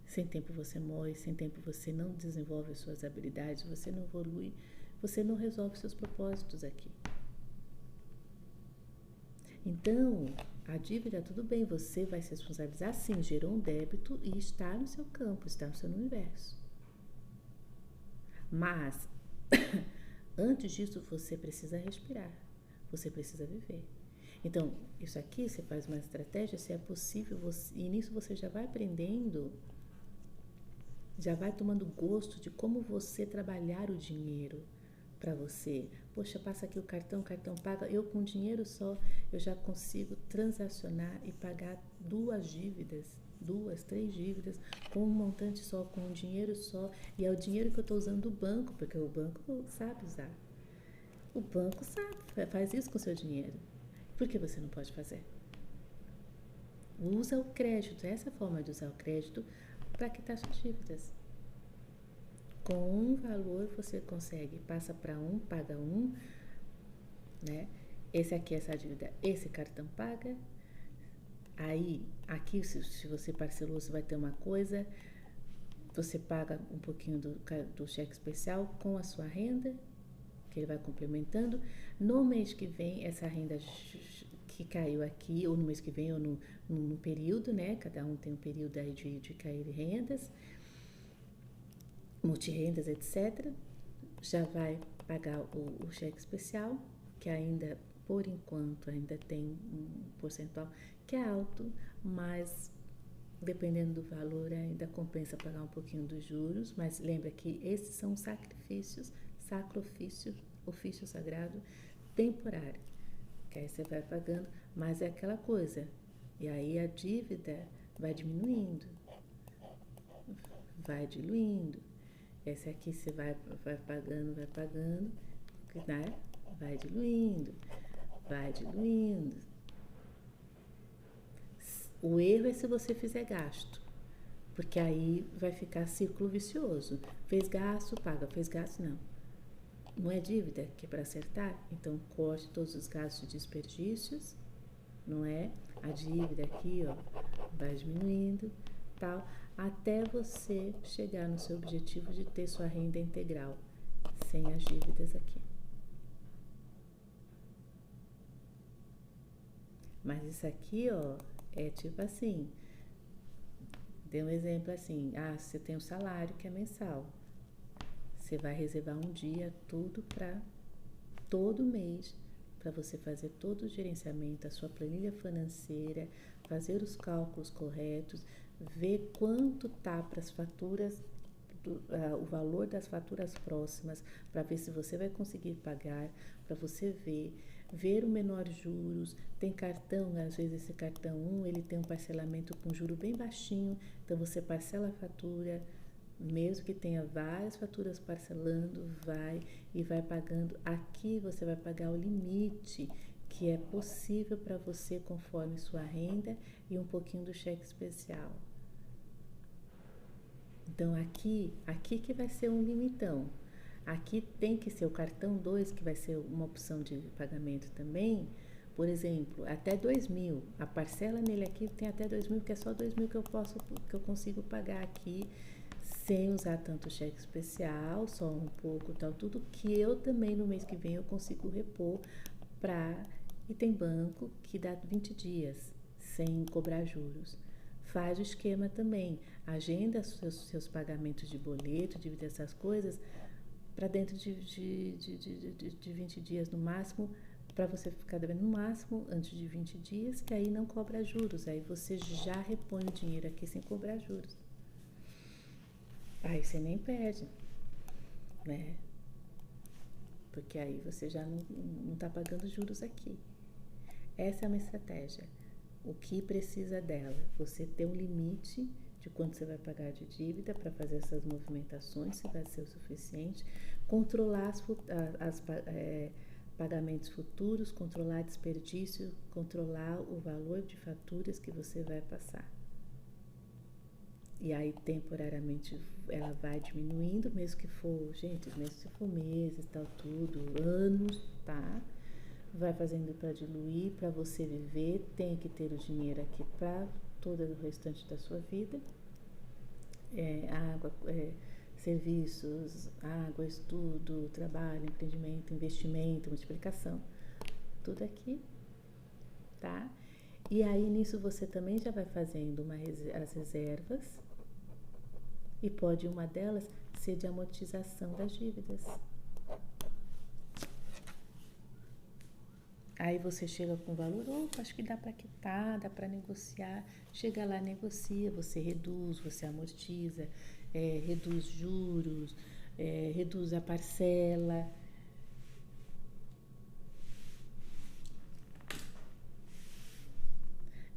Sem tempo você morre. Sem tempo você não desenvolve as suas habilidades. Você não evolui. Você não resolve seus propósitos aqui. Então, a dívida, tudo bem, você vai se responsabilizar, sim, gerou um débito e está no seu campo, está no seu universo. Mas, antes disso, você precisa respirar, você precisa viver. Então, isso aqui, você faz uma estratégia, se é possível, e nisso você já vai aprendendo, já vai tomando gosto de como você trabalhar o dinheiro para você. Poxa, passa aqui o cartão paga. Eu com dinheiro só, eu já consigo transacionar e pagar 2 dívidas, 2, 3 dívidas com um montante só, com um dinheiro só. E é o dinheiro que eu estou usando do banco, porque o banco sabe usar. O banco sabe, faz isso com o seu dinheiro. Por que você não pode fazer? Usa o crédito, essa forma de usar o crédito para quitar suas dívidas. Com um valor você consegue, passa para um, paga um, né? Esse aqui, essa dívida, esse cartão paga. Aí, aqui, se você parcelou, você vai ter uma coisa, você paga um pouquinho do cheque especial com a sua renda, que ele vai complementando. No mês que vem, essa renda que caiu aqui, ou no mês que vem, ou no período, né? Cada um tem um período aí de cair rendas, multirendas, etc. Já vai pagar o cheque especial, que ainda, por enquanto, ainda tem um percentual que é alto, mas dependendo do valor ainda compensa pagar um pouquinho dos juros, mas lembra que esses são sacrifícios, ofício sagrado temporário, que aí você vai pagando, mas é aquela coisa, e aí a dívida vai diminuindo, vai diluindo. Esse aqui você vai pagando, né? vai diluindo, vai diluindo. O erro é se você fizer gasto, porque aí vai ficar círculo vicioso. Fez gasto, paga, fez gasto, não. Não é dívida que é para acertar? Então corte todos os gastos e desperdícios, não é? A dívida aqui, ó, vai diminuindo, tal, até você chegar no seu objetivo de ter sua renda integral, sem as dívidas aqui. Mas isso aqui, ó, é tipo assim, dê um exemplo assim, você tem um salário que é mensal, você vai reservar um dia tudo para todo mês, para você fazer todo o gerenciamento, a sua planilha financeira, fazer os cálculos corretos, ver quanto tá para as faturas, o valor das faturas próximas, para ver se você vai conseguir pagar, para você ver o menor juros. Tem cartão, às vezes esse cartão ele tem um parcelamento com juro bem baixinho, então você parcela a fatura, mesmo que tenha várias faturas parcelando, vai pagando. Aqui você vai pagar o limite que é possível para você conforme sua renda e um pouquinho do cheque especial. Então aqui que vai ser um limitão. Aqui tem que ser o cartão 2, que vai ser uma opção de pagamento também. Por exemplo, até 2.000. A parcela nele aqui tem até 2.000, que é só 2.000 que eu consigo pagar aqui, sem usar tanto cheque especial, só um pouco, tal, tudo que eu também no mês que vem eu consigo repor e tem banco que dá 20 dias, sem cobrar juros. Faz o esquema também, agenda seus pagamentos de boleto, dívida, essas coisas, para dentro de 20 dias no máximo, para você ficar devendo no máximo antes de 20 dias, que aí não cobra juros, aí você já repõe o dinheiro aqui sem cobrar juros. Aí você nem perde, né? Porque aí você já não está pagando juros aqui. Essa é uma estratégia. O que precisa dela? Você ter um limite de quanto você vai pagar de dívida para fazer essas movimentações, se vai ser o suficiente, controlar pagamentos futuros, controlar desperdício, controlar o valor de faturas que você vai passar. E aí, temporariamente, ela vai diminuindo, mesmo que for, gente, mesmo se for meses, tal, tudo, anos, tá? Vai fazendo para diluir, para você viver, tem que ter o dinheiro aqui para todo o restante da sua vida. Água, serviços, água, estudo, trabalho, empreendimento, investimento, multiplicação, tudo aqui, tá? E aí, nisso, você também já vai fazendo as reservas, e pode uma delas ser de amortização das dívidas. Aí você chega com o valor, acho que dá para quitar, dá para negociar. Chega lá, negocia, você reduz, você amortiza, reduz juros, reduz a parcela.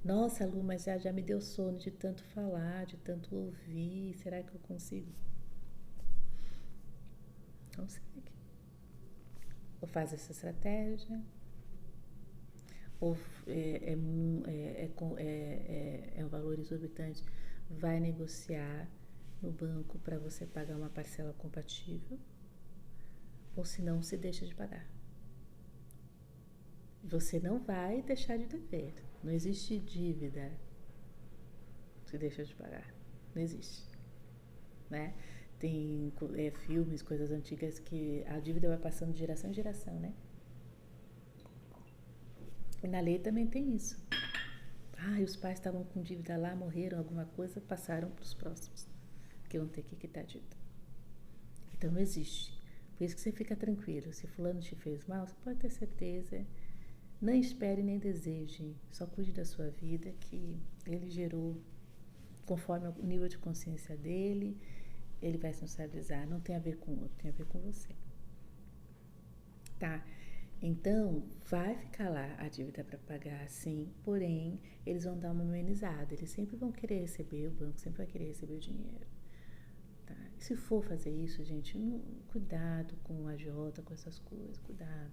Nossa, Lu, mas já me deu sono de tanto falar, de tanto ouvir. Será que eu consigo? Não sei. Ou faz essa estratégia, ou é um valor exorbitante, vai negociar no banco para você pagar uma parcela compatível, ou se não, se deixa de pagar. Você não vai deixar de dever. Não existe dívida se deixa de pagar. Não existe, né? Tem filmes, coisas antigas que a dívida vai passando de geração em geração, né? E na lei também tem isso. Os pais estavam com dívida lá, morreram, alguma coisa, passaram para os próximos, que vão ter que quitar a dívida. Então não existe. Por isso que você fica tranquilo. Se fulano te fez mal, você pode ter certeza. Não espere nem deseje. Só cuide da sua vida, que ele gerou conforme o nível de consciência dele. Ele vai se responsabilizar. Não tem a ver com o outro, tem a ver com você. Tá? Então, vai ficar lá a dívida para pagar, sim, porém, eles vão dar uma amenizada. Eles sempre vão querer receber, o banco sempre vai querer receber o dinheiro. Tá? E se for fazer isso, gente, cuidado com o agiota, com essas coisas, cuidado.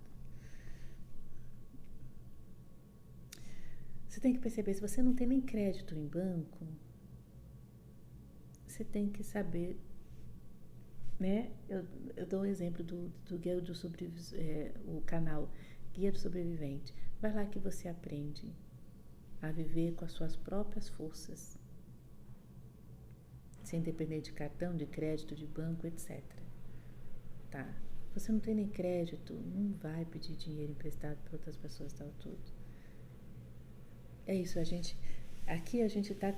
Você tem que perceber, se você não tem nem crédito em banco, você tem que saber, né? Eu dou um exemplo do Guia do o canal Guia do Sobrevivente. Vai lá que você aprende a viver com as suas próprias forças, sem depender de cartão, de crédito, de banco, etc. Tá? Você não tem nem crédito, não vai pedir dinheiro emprestado para outras pessoas, tal, tudo. É isso, aqui a gente tá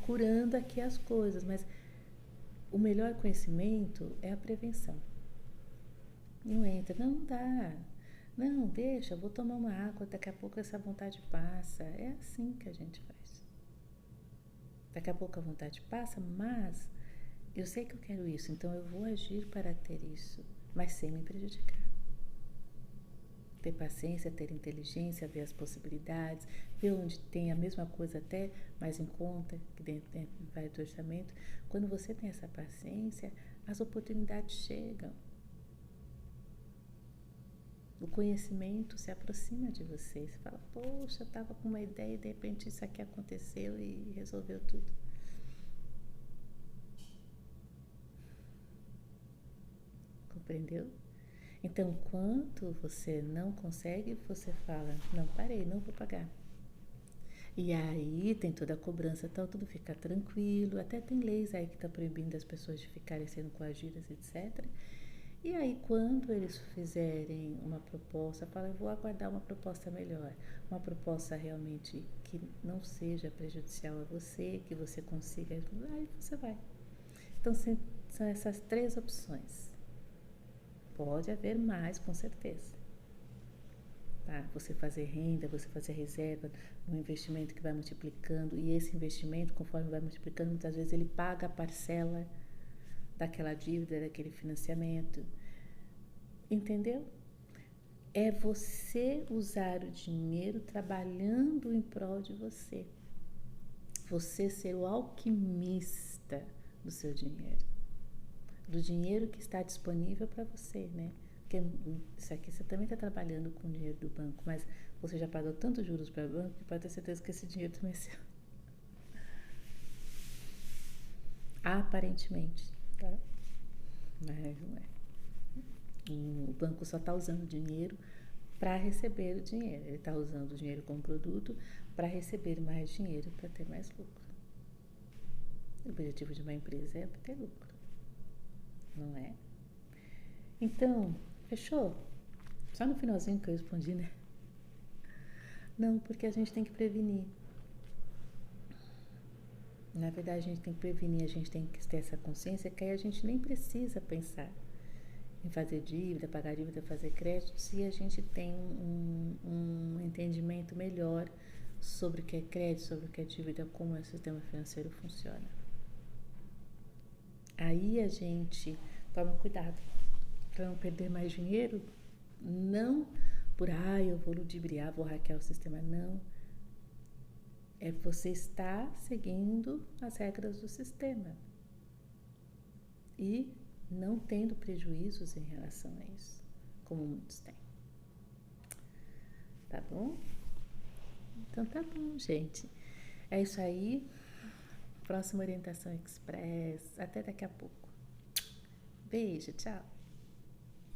curando aqui as coisas, mas o melhor conhecimento é a prevenção. Não entra, não dá. Não, deixa, eu vou tomar uma água, daqui a pouco essa vontade passa. É assim que a gente faz. Daqui a pouco a vontade passa, mas eu sei que eu quero isso, então eu vou agir para ter isso, mas sem me prejudicar. Ter paciência, ter inteligência, ver as possibilidades, ver onde tem a mesma coisa até mais em conta, que dentro vai do orçamento. Quando você tem essa paciência, as oportunidades chegam. O conhecimento se aproxima de você. Você fala, poxa, eu estava com uma ideia e de repente isso aqui aconteceu e resolveu tudo. Compreendeu? Então, quando você não consegue, você fala, não, parei, não vou pagar. E aí tem toda a cobrança, tal, tudo fica tranquilo. Até tem leis aí que estão proibindo as pessoas de ficarem sendo coagidas, etc. E aí, quando eles fizerem uma proposta, fala, eu vou aguardar uma proposta melhor, uma proposta realmente que não seja prejudicial a você, que você consiga, aí você vai. Então, são essas 3 opções. Pode haver mais, com certeza. Tá? Você fazer renda, você fazer reserva, um investimento que vai multiplicando, e esse investimento, conforme vai multiplicando, muitas vezes ele paga a parcela daquela dívida, daquele financiamento. Entendeu? É você usar o dinheiro trabalhando em prol de você. Você ser o alquimista do seu dinheiro. Do dinheiro que está disponível para você, né? Porque isso aqui você também está trabalhando com o dinheiro do banco, mas você já pagou tantos juros para o banco que pode ter certeza que esse dinheiro também é seu. Aparentemente, tá? Mas não é. O banco só está usando o dinheiro para receber o dinheiro. Ele está usando o dinheiro como produto para receber mais dinheiro, para ter mais lucro. O objetivo de uma empresa é ter lucro, não é? Então, fechou? Só no finalzinho que eu respondi, né? Não, porque a gente tem que prevenir. Na verdade, a gente tem que prevenir, a gente tem que ter essa consciência que aí a gente nem precisa pensar em fazer dívida, pagar dívida, fazer crédito, se a gente tem um entendimento melhor sobre o que é crédito, sobre o que é dívida, como o sistema financeiro funciona. Aí a gente toma cuidado para não perder mais dinheiro, não por, eu vou ludibriar, vou hackear o sistema, não. É você estar seguindo as regras do sistema e não tendo prejuízos em relação a isso, como muitos têm. Tá bom? Então tá bom, gente. É isso aí. Próxima orientação express. Até daqui a pouco. Beijo, tchau.